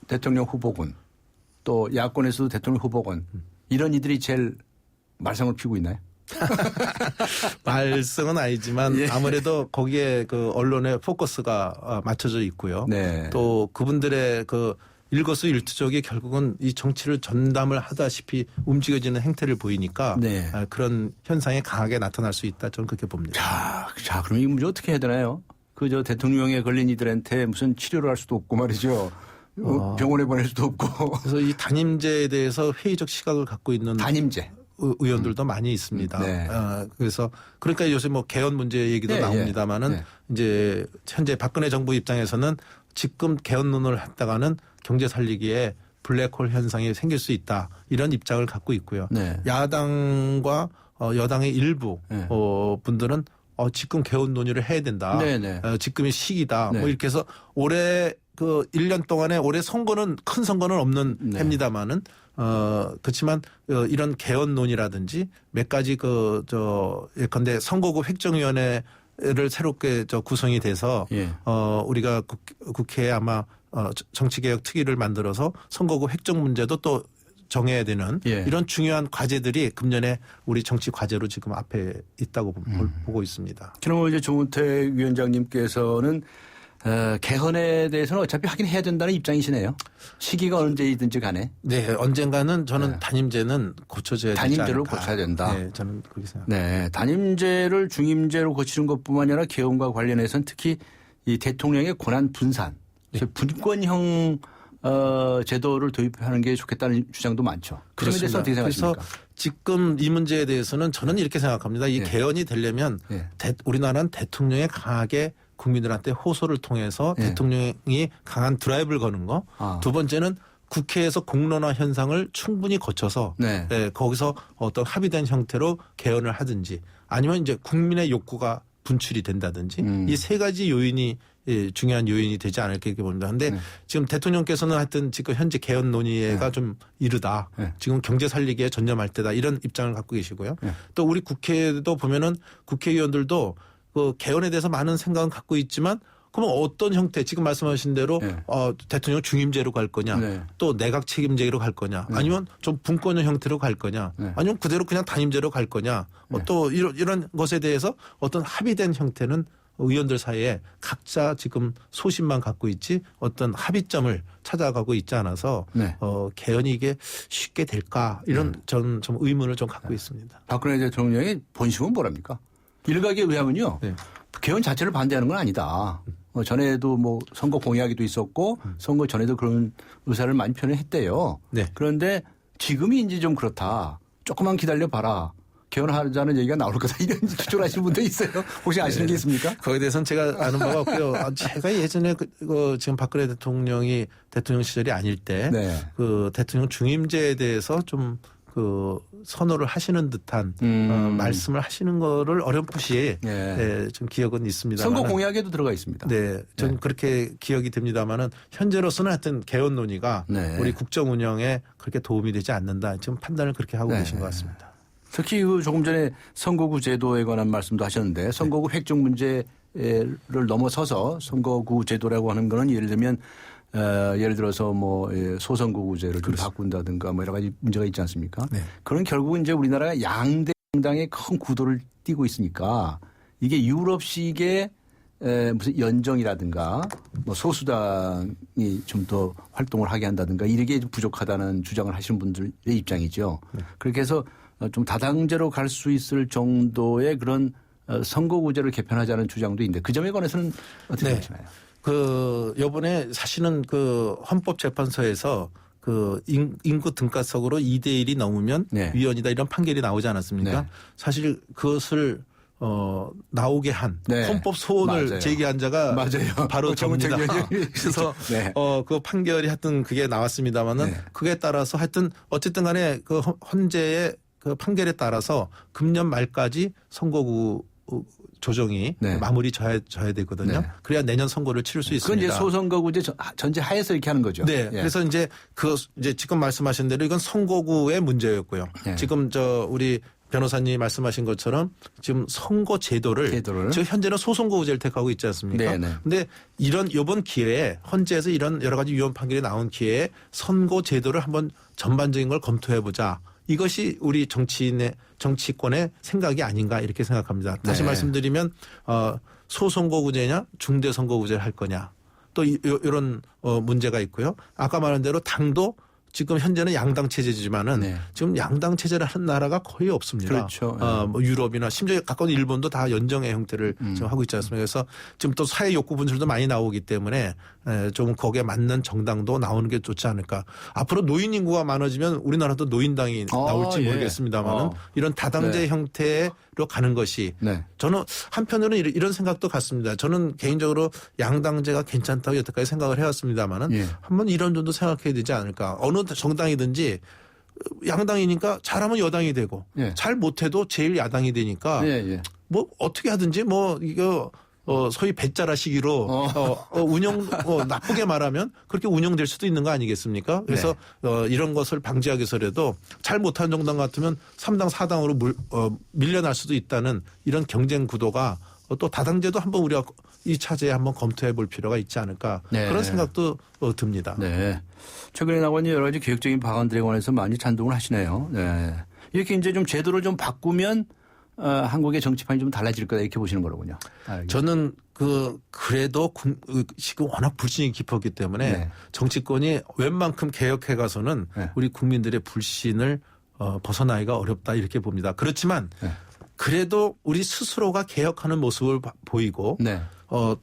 대통령 후보군 또 야권에서도 대통령 후보군 이런 이들이 제일 말썽을 피우고 있나요? 말썽은 아니지만 예. 아무래도 거기에 그 언론의 포커스가 맞춰져 있고요. 네. 또 그분들의 그 일거수일투족이 결국은 이 정치를 전담을 하다시피 움직여지는 행태를 보이니까 네. 그런 현상이 강하게 나타날 수 있다. 저는 그렇게 봅니다. 자, 그럼 이 문제 어떻게 해야 되나요? 대통령에 걸린 이들한테 무슨 치료를 할 수도 없고 말이죠. 병원에 보낼 수도 없고. 그래서 이 단임제에 대해서 회의적 시각을 갖고 있는 단임제. 의원들도 많이 있습니다. 네. 그래서 그러니까 요새 뭐 개헌 문제 얘기도 네, 나옵니다만은 네. 이제 현재 박근혜 정부 입장에서는 지금 개헌론을 했다가는 경제 살리기에 블랙홀 현상이 생길 수 있다 이런 입장을 갖고 있고요. 네. 야당과 여당의 일부 네. 분들은 지금 개헌 논의를 해야 된다. 네, 네. 지금이 시기다. 네. 뭐 이렇게 해서 올해 그 1년 동안에 올해 선거는 큰 선거는 없는 네. 해입니다만은 그렇지만 이런 개헌 논의라든지 몇 가지 예컨대 선거구 획정위원회를 새롭게 구성이 돼서 예. 우리가 국회에 아마 정치개혁 특위를 만들어서 선거구 획정 문제도 또 정해야 되는 예. 이런 중요한 과제들이 금년에 우리 정치 과제로 지금 앞에 있다고 보고 있습니다. 그럼 이제 조문택 위원장님께서는 개헌에 대해서는 어차피 하긴 해야 된다는 입장이시네요. 시기가 언제이든지 간에. 네, 언젠가는 저는 네. 단임제는 고쳐져야 되지 단임제를 않을까. 고쳐야 된다. 네, 저는 그렇게 생각합니다. 네, 단임제를 중임제로 고치는 것뿐만 아니라 개헌과 관련해서는 특히 이 대통령의 권한 분산, 분권형 제도를 도입하는 게 좋겠다는 주장도 많죠. 그런 데서 어떻게 생각하십니까? 그래서 지금 이 문제에 대해서는 저는 이렇게 생각합니다. 이 네. 개헌이 되려면 네. 우리나라는 대통령이 강하게 국민들한테 호소를 통해서 네. 대통령이 강한 드라이브를 거는 거. 두 번째는 국회에서 공론화 현상을 충분히 거쳐서 네. 거기서 어떤 합의된 형태로 개헌을 하든지 아니면 이제 국민의 욕구가 분출이 된다든지 이 세 가지 요인이 중요한 요인이 되지 않을까 이렇게 봅니다. 그런데 지금 대통령께서는 하여튼 지금 현재 개헌 논의가 좀 이르다. 지금 경제 살리기에 전념할 때다. 이런 입장을 갖고 계시고요. 또 우리 국회도 보면은 국회의원들도 그 개헌에 대해서 많은 생각은 갖고 있지만 그러면 어떤 형태 지금 말씀하신 대로 대통령 중임제로 갈 거냐 또 내각 책임제로 갈 거냐 아니면 좀 분권형 형태로 갈 거냐 아니면 그대로 그냥 단임제로 갈 거냐 또 이런 것에 대해서 어떤 합의된 형태는 의원들 사이에 각자 지금 소신만 갖고 있지 어떤 합의점을 찾아가고 있지 않아서 네. 개헌이 이게 쉽게 될까 이런 저는 좀 의문을 좀 갖고 있습니다. 박근혜 대통령의 본심은 뭐랍니까? 일각에 의하면요. 네. 개헌 자체를 반대하는 건 아니다. 전에도 뭐 선거 공약에도 있었고 선거 전에도 그런 의사를 많이 표현했대요. 네. 그런데 지금이 이제 좀 그렇다. 조금만 기다려 봐라. 개헌하자는 얘기가 나올 거다. 이런 주張을 하시는 분도 있어요. 혹시 아시는 게 있습니까? 거기에 대해서는 제가 아는 바가 없고요. 제가 예전에 지금 박근혜 대통령이 대통령 시절이 아닐 때 네. 그 대통령 중임제에 대해서 좀 그 선호를 하시는 듯한 말씀을 하시는 거를 어렴풋이 네. 좀 기억은 있습니다. 선거 공약에도 들어가 있습니다. 네, 전 그렇게 기억이 됩니다만은 현재로서는 하여튼 개헌 논의가 네. 우리 국정 운영에 그렇게 도움이 되지 않는다. 지금 판단을 그렇게 하고 네. 계신 것 같습니다. 특히 그 조금 전에 선거구 제도에 관한 말씀도 하셨는데 선거구 획정 문제를 넘어서서 선거구 제도라고 하는 거는 예를 들면 예를 들어서 뭐 소선거구제를 좀 바꾼다든가 뭐 여러 가지 문제가 있지 않습니까? 네. 그런 결국은 이제 우리나라가 양대 정당의 큰 구도를 띠고 있으니까 이게 유럽식의 무슨 연정이라든가 뭐 소수당이 좀 더 활동을 하게 한다든가 이게 좀 부족하다는 주장을 하시는 분들의 입장이죠. 네. 그렇게 해서 좀 다당제로 갈 수 있을 정도의 그런 선거구제를 개편하자는 주장도 있는데 그 점에 관해서는 어떻게 네. 보시나요? 요번에 사실은 헌법재판소에서 인구 등가석으로 2대1이 넘으면 네. 위헌이다 이런 판결이 나오지 않았습니까? 네. 사실 그것을 나오게 한 네. 헌법 소원을 맞아요. 제기한 자가 맞아요. 바로 정우택 접니다. 의원이 그래서 네. 그 판결이 하여튼 그게 나왔습니다마는 네. 그게 따라서 하여튼 어쨌든 간에 그 헌재의 그 판결에 따라서 금년 말까지 선거구 조정이 네. 마무리 져야 되거든요. 네. 그래야 내년 선거를 치를 수 그건 있습니다. 이제 소선거구제 전제 하에서 이렇게 하는 거죠. 네. 예. 그래서 이제 이제 지금 말씀하신 대로 이건 선거구의 문제였고요. 네. 지금 우리 변호사님 말씀하신 것처럼 지금 선거 제도를 지금 현재는 소선거구제를 택하고 있지 않습니까? 네네. 근데 이번 기회에 헌재에서 이런 여러 가지 위헌 판결이 나온 기회에 선거 제도를 한번 전반적인 걸 검토해 보자. 이것이 우리 정치권의 생각이 아닌가 이렇게 생각합니다. 다시 네. 말씀드리면 소선거구제냐 중대선거구제를 할 거냐 또 이런 문제가 있고요. 아까 말한 대로 당도 지금 현재는 양당 체제지만은 네. 지금 양당 체제를 하는 나라가 거의 없습니다. 그렇죠. 뭐 유럽이나 심지어 가까운 일본도 다 연정의 형태를 지금 하고 있지 않습니까? 그래서 지금 또 사회 욕구 분출도 많이 나오기 때문에 좀 거기에 맞는 정당도 나오는 게 좋지 않을까. 앞으로 노인 인구가 많아지면 우리나라도 노인당이 나올지 예. 모르겠습니다만은 이런 다당제 네. 형태로 가는 것이 네. 저는 한편으로는 이런 생각도 같습니다. 저는 개인적으로 양당제가 괜찮다고 여태까지 생각을 해왔습니다만은 예. 한번 이런 점도 생각해야 되지 않을까. 어느 정당이든지 양당이니까 잘하면 여당이 되고 예. 잘 못해도 제일 야당이 되니까 예. 뭐 어떻게 하든지 뭐 이거 소위 배짜라 시기로 운영 나쁘게 말하면 그렇게 운영될 수도 있는 거 아니겠습니까? 그래서 이런 것을 방지하기 위해서라도 잘 못한 정당 같으면 3당 4당으로 밀려날 수도 있다는 이런 경쟁 구도가 또 다당제도 한번 우리가 이 차제에 한번 검토해 볼 필요가 있지 않을까 네. 그런 생각도 듭니다. 네. 최근에 나온 여러 가지 계획적인 방안들에 관해서 많이 찬동을 하시네요. 네. 이렇게 이제 좀 제도를 좀 바꾸면 한국의 정치판이 좀 달라질 거다 이렇게 보시는 거로군요. 알겠습니다. 저는 그래도 지금 워낙 불신이 깊었기 때문에 네. 정치권이 웬만큼 개혁해 가서는 네. 우리 국민들의 불신을 벗어나기가 어렵다 이렇게 봅니다. 그렇지만 네. 그래도 우리 스스로가 개혁하는 모습을 보이고 네.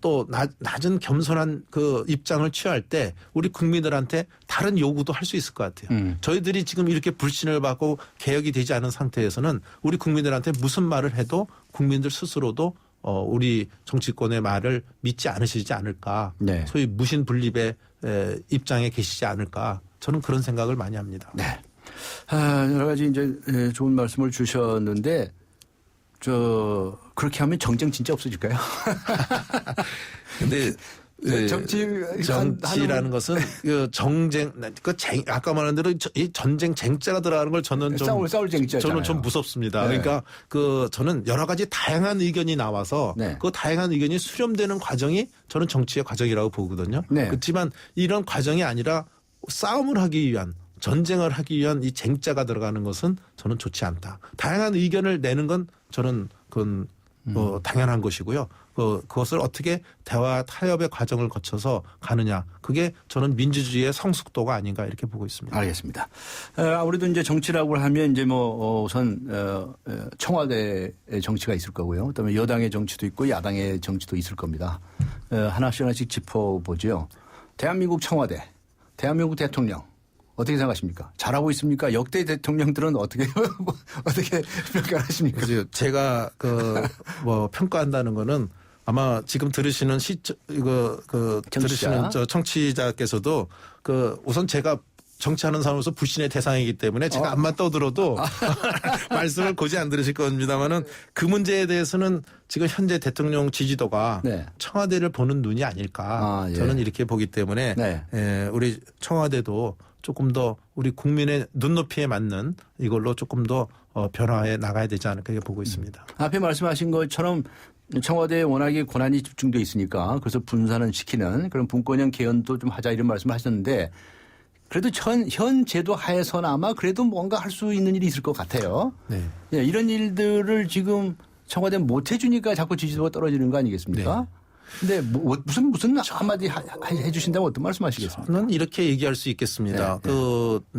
또 낮은 겸손한 그 입장을 취할 때 우리 국민들한테 다른 요구도 할 수 있을 것 같아요. 저희들이 지금 이렇게 불신을 받고 개혁이 되지 않은 상태에서는 우리 국민들한테 무슨 말을 해도 국민들 스스로도 우리 정치권의 말을 믿지 않으시지 않을까. 네. 소위 무신분립의 입장에 계시지 않을까. 저는 그런 생각을 많이 합니다. 네. 여러 가지 이제 좋은 말씀을 주셨는데 그렇게 하면 정쟁 진짜 없어질까요? 근데 정치라는 것은 아까 말한 대로 이 전쟁 쟁자가 들어가는 걸 저는 좀 싸울 쟁자잖아요. 저는 좀 무섭습니다. 네. 그러니까 저는 여러 가지 다양한 의견이 나와서 네. 그 다양한 의견이 수렴되는 과정이 저는 정치의 과정이라고 보거든요. 네. 그렇지만 이런 과정이 아니라 싸움을 하기 위한 전쟁을 하기 위한 이 쟁자가 들어가는 것은 저는 좋지 않다. 다양한 의견을 내는 건 저는 그건 당연한 것이고요. 그것을 어떻게 대화 타협의 과정을 거쳐서 가느냐. 그게 저는 민주주의의 성숙도가 아닌가 이렇게 보고 있습니다. 알겠습니다. 아무래도 이제 정치라고 하면 이제 뭐 우선 청와대의 정치가 있을 거고요. 그다음에 여당의 정치도 있고 야당의 정치도 있을 겁니다. 하나씩 짚어보죠. 대한민국 청와대, 대한민국 대통령 어떻게 생각하십니까? 잘하고 있습니까? 역대 대통령들은 어떻게 평가하십니까? 그래서 제가 평가한다는 거는 아마 지금 들으시는 들으시는 청취자께서도 우선 제가 정치하는 사람으로서 불신의 대상이기 때문에 제가 앞만 떠들어도 말씀을 고지 안 들으실 겁니다만은 그 문제에 대해서는 지금 현재 대통령 지지도가 네. 청와대를 보는 눈이 아닐까 예. 저는 이렇게 보기 때문에 네. 우리 청와대도 조금 더 우리 국민의 눈높이에 맞는 이걸로 조금 더 변화해 나가야 되지 않을까 이렇게 보고 있습니다. 앞에 말씀하신 것처럼 청와대에 워낙에 권한이 집중돼 있으니까 그래서 분산은 시키는 그런 분권형 개헌도 좀 하자 이런 말씀을 하셨는데 그래도 현 제도 하에서나마 그래도 뭔가 할 수 있는 일이 있을 것 같아요. 네. 예, 이런 일들을 지금 청와대는 못 해주니까 자꾸 지지도가 떨어지는 거 아니겠습니까? 근데 무슨 한마디 해주신다면 어떤 말씀하시겠습니까? 저는 이렇게 얘기할 수 있겠습니다.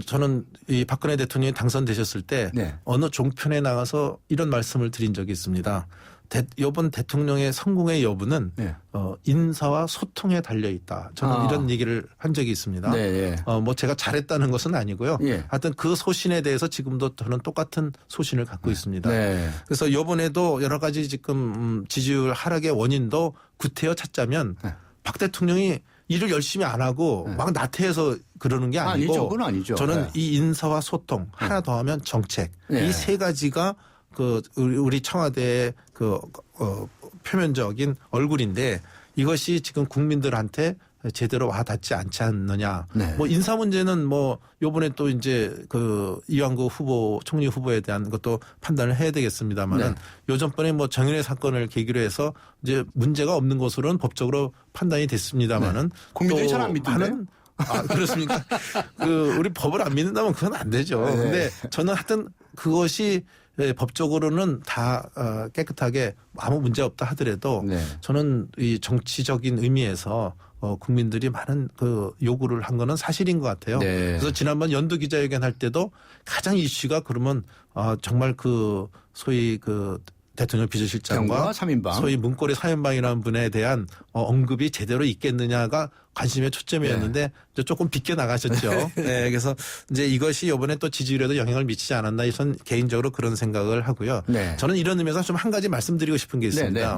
저는 이 박근혜 대통령이 당선되셨을 때 어느 종편에 나가서 이런 말씀을 드린 적이 있습니다. 이번 대통령의 성공의 여부는 인사와 소통에 달려 있다. 저는 이런 얘기를 한 적이 있습니다. 뭐 제가 잘했다는 것은 아니고요. 하여튼 그 소신에 대해서 지금도 저는 똑같은 소신을 갖고 있습니다. 그래서 이번에도 여러 가지 지금 지지율 하락의 원인도 구태여 찾자면 박 대통령이 일을 열심히 안 하고 막 나태해서 그러는 게 아니고 그건 아니죠. 저는 이 인사와 소통 하나 더 하면 정책 이 세 가지가 우리 청와대의 표면적인 얼굴인데 이것이 지금 국민들한테 제대로 와닿지 않지 않느냐. 뭐 인사 문제는 뭐 요번에 또 이제 이완구 총리 후보에 대한 것도 판단을 해야 되겠습니다만은 요전번에 뭐 정윤회 사건을 계기로 해서 이제 문제가 없는 것으로는 법적으로 판단이 됐습니다만은 국민들이 잘 안 믿던데. 그렇습니까? 우리 법을 안 믿는다면 그건 안 되죠. 근데 저는 하여튼 그것이 법적으로는 다 깨끗하게 아무 문제 없다 하더라도 저는 이 정치적인 의미에서 국민들이 많은 요구를 한 거는 사실인 것 같아요. 그래서 지난번 연두 기자회견 할 때도 가장 이슈가 그러면 정말 소위 대통령 비서실장과 3인방. 소위 문고리 3인방이라는 분에 대한 언급이 제대로 있겠느냐가 관심의 초점이었는데 조금 비껴 나가셨죠. 그래서 이제 이것이 이번에 또 지지율에도 영향을 미치지 않았나 저는 개인적으로 그런 생각을 하고요. 저는 이런 의미에서 좀 한 가지 말씀드리고 싶은 게 있습니다.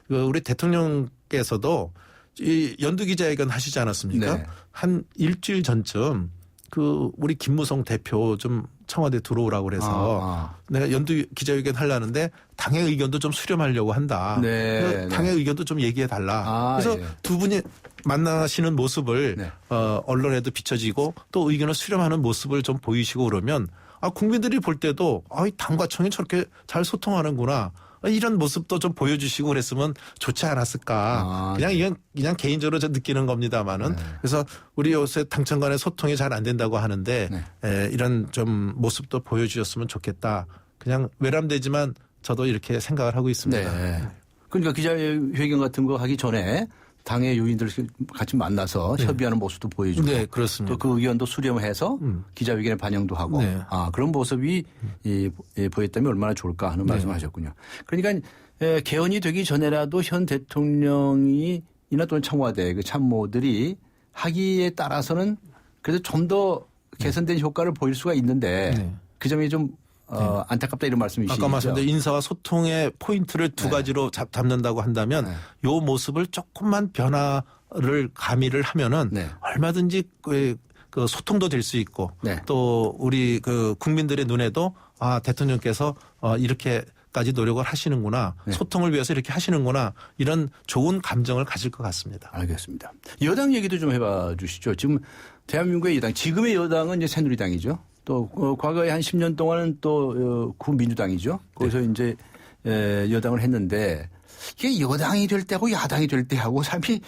우리 대통령께서도 이 연두 기자회견 하시지 않았습니까? 한 일주일 전쯤 우리 김무성 대표 좀 청와대 들어오라고 그래서 내가 연두 기자회견 하려는데 당의 의견도 좀 수렴하려고 한다. 당의 의견도 좀 얘기해 달라. 그래서 두 분이 만나시는 모습을 언론에도 비춰지고 또 의견을 수렴하는 모습을 좀 보이시고 그러면 국민들이 볼 때도 당과 청이 저렇게 잘 소통하는구나. 이런 모습도 좀 보여주시고 그랬으면 좋지 않았을까. 그냥 개인적으로 저 느끼는 겁니다만은. 그래서 우리 요새 당청 간의 소통이 잘 안 된다고 하는데 이런 좀 모습도 보여주셨으면 좋겠다. 그냥 외람되지만 저도 이렇게 생각을 하고 있습니다. 그러니까 기자회견 같은 거 하기 전에 당의 요인들 같이 만나서 협의하는 모습도 보여주고 그렇습니다. 또 그 의견도 수렴해서 기자회견에 반영도 하고 그런 모습이 보였다면 얼마나 좋을까 하는 말씀하셨군요. 그러니까 개헌이 되기 전에라도 현 대통령이나 또는 청와대 참모들이 하기에 따라서는 그래도 좀 더 개선된 효과를 보일 수가 있는데 그 점이 좀 안타깝다 이런 말씀이시죠. 아까 말씀드린 인사와 소통의 포인트를 두 가지로 잡는다고 한다면 요 모습을 조금만 변화를 가미를 하면은 얼마든지 소통도 될 수 있고 또 우리 국민들의 눈에도 대통령께서 이렇게까지 노력을 하시는구나. 소통을 위해서 이렇게 하시는구나. 이런 좋은 감정을 가질 것 같습니다. 알겠습니다. 여당 얘기도 좀 해봐 주시죠. 지금 대한민국의 여당, 지금의 여당은 이제 새누리당이죠. 또 과거에 한 10년 동안은 또 구민주당이죠. 거기서 이제 여당을 했는데 이게 여당이 될 때하고 야당이 될 때하고 삶이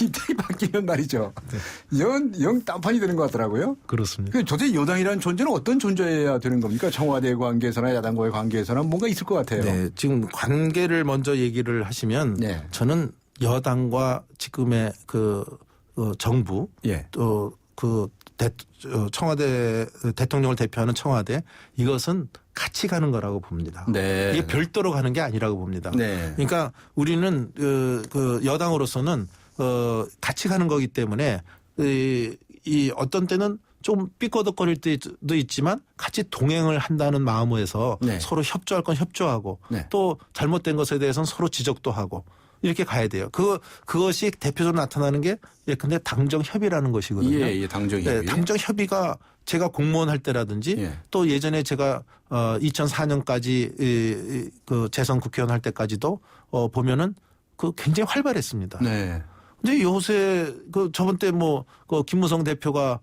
이때이 바뀌면 말이죠. 영 딴판이 되는 것 같더라고요. 그렇습니다. 도대체 여당이라는 존재는 어떤 존재여야 되는 겁니까? 청와대 관계에서나 야당과의 관계에서나 뭔가 있을 것 같아요. 네, 지금 관계를 먼저 얘기를 하시면 네. 저는 여당과 지금의 정부 예. 또 청와대 대통령을 대표하는 청와대 이것은 같이 가는 거라고 봅니다. 네. 이게 별도로 가는 게 아니라고 봅니다. 네. 그러니까 우리는 여당으로서는 같이 가는 거기 때문에 이 어떤 때는 좀 삐꺼덕거릴 때도 있지만 같이 동행을 한다는 마음에서 네. 서로 협조할 건 협조하고 네. 또 잘못된 것에 대해서는 서로 지적도 하고 이렇게 가야 돼요. 그것이 대표적으로 나타나는 게 예컨대 당정협의라는 것이거든요. 예, 당정협의. 네, 당정협의가 제가 공무원 할 때라든지 예. 또 예전에 제가 2004년까지 그 재선 국회의원 할 때까지도 보면은 굉장히 활발했습니다. 네. 근데 요새 저번 때 김무성 대표가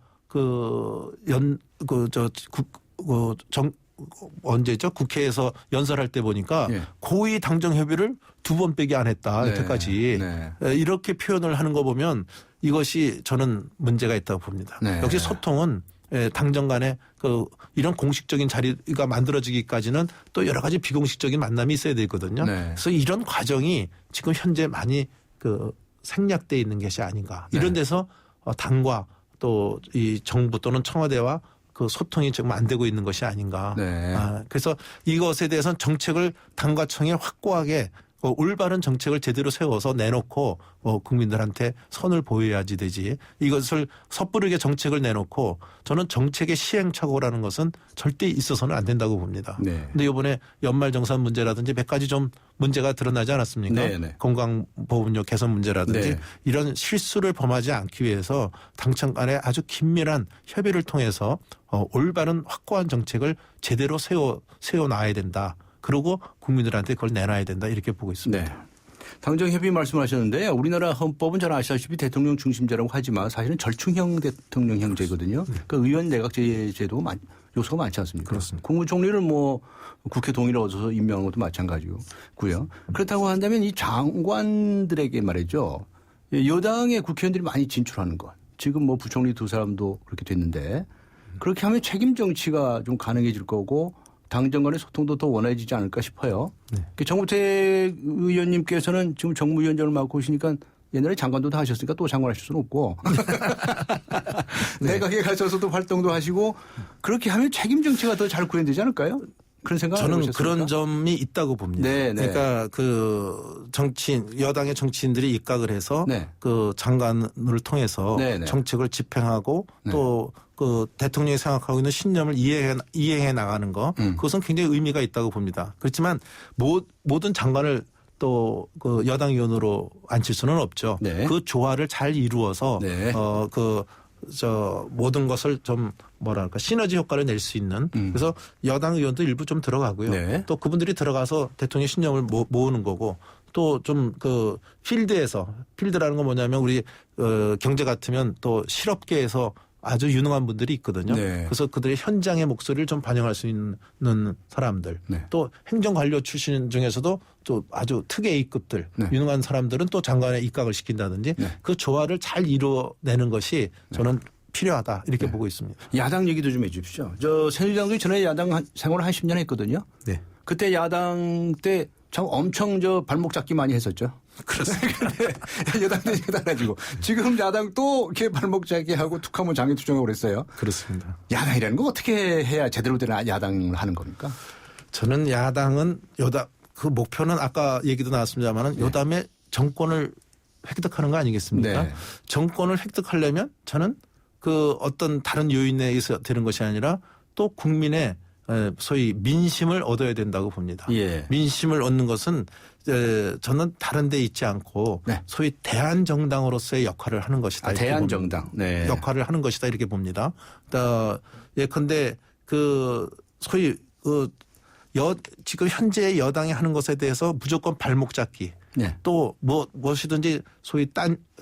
언제죠? 국회에서 연설할 때 보니까 예. 고위 당정 협의를 2번 빼기 안 했다. 네. 여태까지. 네. 이렇게 표현을 하는 거 보면 이것이 저는 문제가 있다고 봅니다. 네. 역시 소통은 당정 간에 이런 공식적인 자리가 만들어지기까지는 또 여러 가지 비공식적인 만남이 있어야 되거든요. 네. 그래서 이런 과정이 지금 현재 많이 생략돼 있는 것이 아닌가. 이런 데서 당과 또 이 정부 또는 청와대와 소통이 지금 안 되고 있는 것이 아닌가. 네. 그래서 이것에 대해서는 정책을 당과 청에 확고하게 올바른 정책을 제대로 세워서 내놓고 국민들한테 선을 보여야지 되지. 이것을 섣부르게 정책을 내놓고 저는 정책의 시행착오라는 것은 절대 있어서는 안 된다고 봅니다. 네. 근데 이번에 연말정산 문제라든지 몇 가지 좀 문제가 드러나지 않았습니까? 네, 네. 건강보험료 개선 문제라든지 네. 이런 실수를 범하지 않기 위해서 당청 간에 아주 긴밀한 협의를 통해서 올바른 확고한 정책을 제대로 세워놔야 된다. 그리고 국민들한테 그걸 내놔야 된다. 이렇게 보고 있습니다. 네. 당정협의 말씀하셨는데 우리나라 헌법은 잘 아시다시피 대통령 중심제라고 하지만 사실은 절충형 대통령형제거든요. 그러니까 의원 내각제 제도 요소가 많지 않습니까? 그렇습니다. 국무총리를 국회 동의를 얻어서 임명한 것도 마찬가지고요. 그렇다고 한다면 이 장관들에게 말이죠. 여당의 국회의원들이 많이 진출하는 것. 지금 부총리 2사람도 그렇게 됐는데 그렇게 하면 책임 정치가 좀 가능해질 거고 당정 간의 소통도 더 원활해지지 않을까 싶어요. 네. 정우택 의원님께서는 지금 정무위원장을 맡고 오시니까 옛날에 장관도 다 하셨으니까 또 장관 하실 수는 없고 내각에 가셔서도 활동도 하시고 그렇게 하면 책임 정치가 더 잘 구현되지 않을까요? 그런 생각 안 저는 해보셨습니까? 그런 점이 있다고 봅니다. 네, 네. 그러니까 여당의 정치인들이 입각을 해서 네. 장관을 통해서 네, 네. 정책을 집행하고 네. 또 대통령이 생각하고 있는 신념을 이해해 나가는 거 그것은 굉장히 의미가 있다고 봅니다. 그렇지만 모든 장관을 또 여당 의원으로 앉힐 수는 없죠. 네. 그 조화를 잘 이루어서 네. 모든 것을 좀 시너지 효과를 낼 수 있는 그래서 여당 의원도 일부 좀 들어가고요. 네. 또 그분들이 들어가서 대통령 신념을 모으는 거고 또 좀 필드라는 건 뭐냐면 우리 경제 같으면 또 실업계에서 아주 유능한 분들이 있거든요. 네. 그래서 그들의 현장의 목소리를 좀 반영할 수 있는 사람들. 네. 또 행정관료 출신 중에서도 또 아주 특 A급들 네. 유능한 사람들은 또 장관에 입각을 시킨다든지 네. 그 조화를 잘 이루어내는 것이 저는 필요하다 이렇게 네. 보고 있습니다. 야당 얘기도 좀 해 주십시오. 새누리당도 전에 야당 생활을 한 10년 했거든요. 네. 그때 야당 때 참 엄청 발목 잡기 많이 했었죠. 그렇습니다. 여당 대신 달라지고 지금 야당 또 이렇게 발목 잡기 하고 툭하면 장애투쟁하고 그랬어요. 그렇습니다. 야당이라는 거 어떻게 해야 제대로 된 야당을 하는 겁니까? 저는 야당은 그 목표는 아까 얘기도 나왔습니다만은 네. 여담의 정권을 획득하는 거 아니겠습니까? 네. 정권을 획득하려면 저는 어떤 다른 요인에 의해서 되는 것이 아니라 또 국민의 소위 민심을 얻어야 된다고 봅니다. 예. 민심을 얻는 것은 저는 다른 데 있지 않고 네. 소위 대한정당으로서의 역할을 하는 것이다. 이렇게 대한정당. 봅니다. 네. 역할을 하는 것이다 이렇게 봅니다. 예컨대 소위 지금 현재 여당이 하는 것에 대해서 무조건 발목 잡기. 네. 또 무엇이든지 소위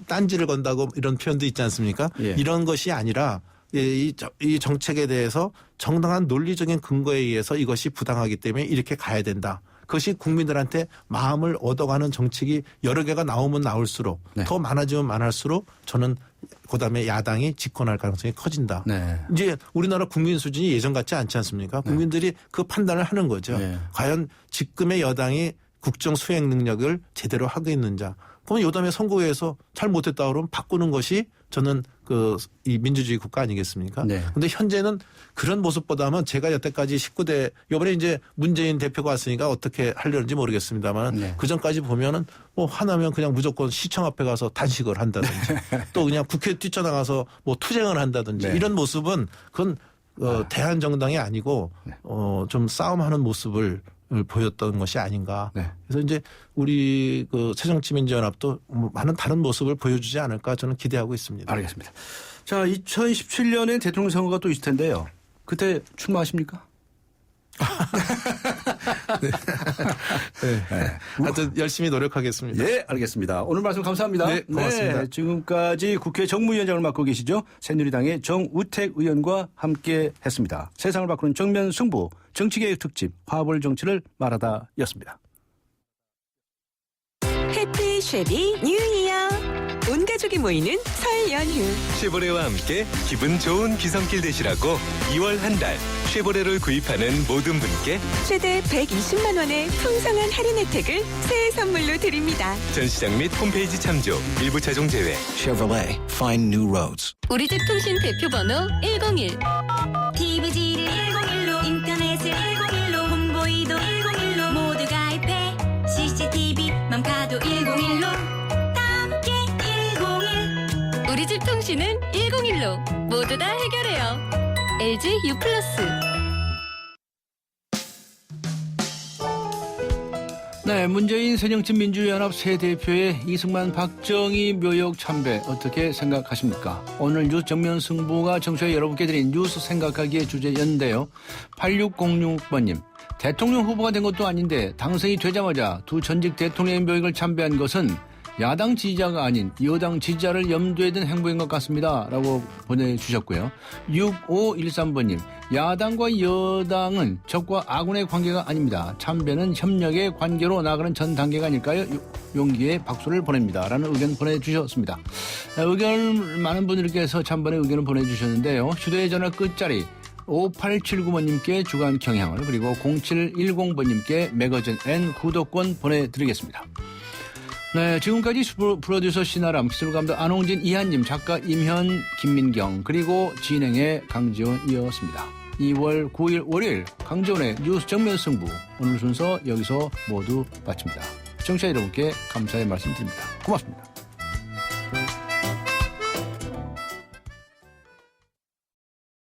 딴지를 건다고 이런 표현도 있지 않습니까? 예. 이런 것이 아니라 이 정책에 대해서 정당한 논리적인 근거에 의해서 이것이 부당하기 때문에 이렇게 가야 된다. 그것이 국민들한테 마음을 얻어가는 정책이 여러 개가 나오면 나올수록 네. 더 많아지면 많을수록 저는 그다음에 야당이 집권할 가능성이 커진다. 네. 이제 우리나라 국민 수준이 예전 같지 않지 않습니까? 국민들이 그 판단을 하는 거죠. 네. 과연 지금의 여당이 국정 수행 능력을 제대로 하고 있는지. 그러면 요다음에 선거에서 잘 못했다 그러면 바꾸는 것이 저는 이 민주주의 국가 아니겠습니까? 네. 근데 현재는 그런 모습보다는 제가 여태까지 19대 이번에 이제 문재인 대표가 왔으니까 어떻게 하려는지 모르겠습니다만 네. 그 전까지 보면은 뭐 화나면 그냥 무조건 시청 앞에 가서 단식을 한다든지 또 그냥 국회 뛰쳐나가서 뭐 투쟁을 한다든지 네. 이런 모습은 그건 대한 정당이 아니고 좀 싸움하는 모습을 보였던 것이 아닌가. 네. 그래서 이제 우리 새정치민주연합도 많은 다른 모습을 보여주지 않을까 저는 기대하고 있습니다. 알겠습니다. 자, 2017년에 대통령 선거가 또 있을 텐데요. 그때 출마하십니까? 네. 하여튼 열심히 노력하겠습니다. 예, 알겠습니다. 오늘 말씀 감사합니다. 네, 고맙습니다. 네, 지금까지 국회 정무위원장을 맡고 계시죠. 새누리당의 정우택 의원과 함께 했습니다. 세상을 바꾸는 정면 승부, 정치개혁 특집, 화합을 정치를 말하다였습니다. 해피 쉐비 뉴 이어. 온 가족이 모이는 설 연휴. 쉐보레와 함께 기분 좋은 귀성길 되시라고 2월 한 달 쉐보레를 구입하는 모든 분께 최대 120만 원의 풍성한 할인 혜택을 새해 선물로 드립니다. 전시장 및 홈페이지 참조, 일부 차종 제외. Chevrolet, find new roads. 우리 집 통신 대표번호 101. TVG를 101로 인터넷을 101로 홍보이도 101로 모두 가입해 CCTV 맘카도 101로 함께 101. 우리 집 통신은 101로 모두 다 해결해요. LG U+. 네, 문재인 새정치민주연합 새 대표의 이승만 박정희 묘역 참배 어떻게 생각하십니까? 오늘 뉴스 정면 승부가 청취자 여러분께 드린 뉴스 생각하기의 주제였는데요. 8606번님. 대통령 후보가 된 것도 아닌데 당선이 되자마자 두 전직 대통령의 묘역을 참배한 것은 야당 지지자가 아닌 여당 지지자를 염두에 둔 행보인 것 같습니다. 라고 보내주셨고요. 6513번님. 야당과 여당은 적과 아군의 관계가 아닙니다. 참배는 협력의 관계로 나아가는 전 단계가 아닐까요? 용기에 박수를 보냅니다. 라는 의견 보내주셨습니다. 의견을 많은 분들께서 찬반의 의견을 보내주셨는데요. 휴대전화 끝자리 5879번님께 주간 경향을 그리고 0710번님께 매거진 N 구독권 보내드리겠습니다. 네, 지금까지 프로듀서 신아람, 기술감독 안홍진, 이한님, 작가 임현, 김민경, 그리고 진행의 강지원이었습니다. 2월 9일 월요일 강지원의 뉴스 정면 승부 오늘 순서 여기서 모두 마칩니다. 시청자 여러분께 감사의 말씀드립니다. 고맙습니다.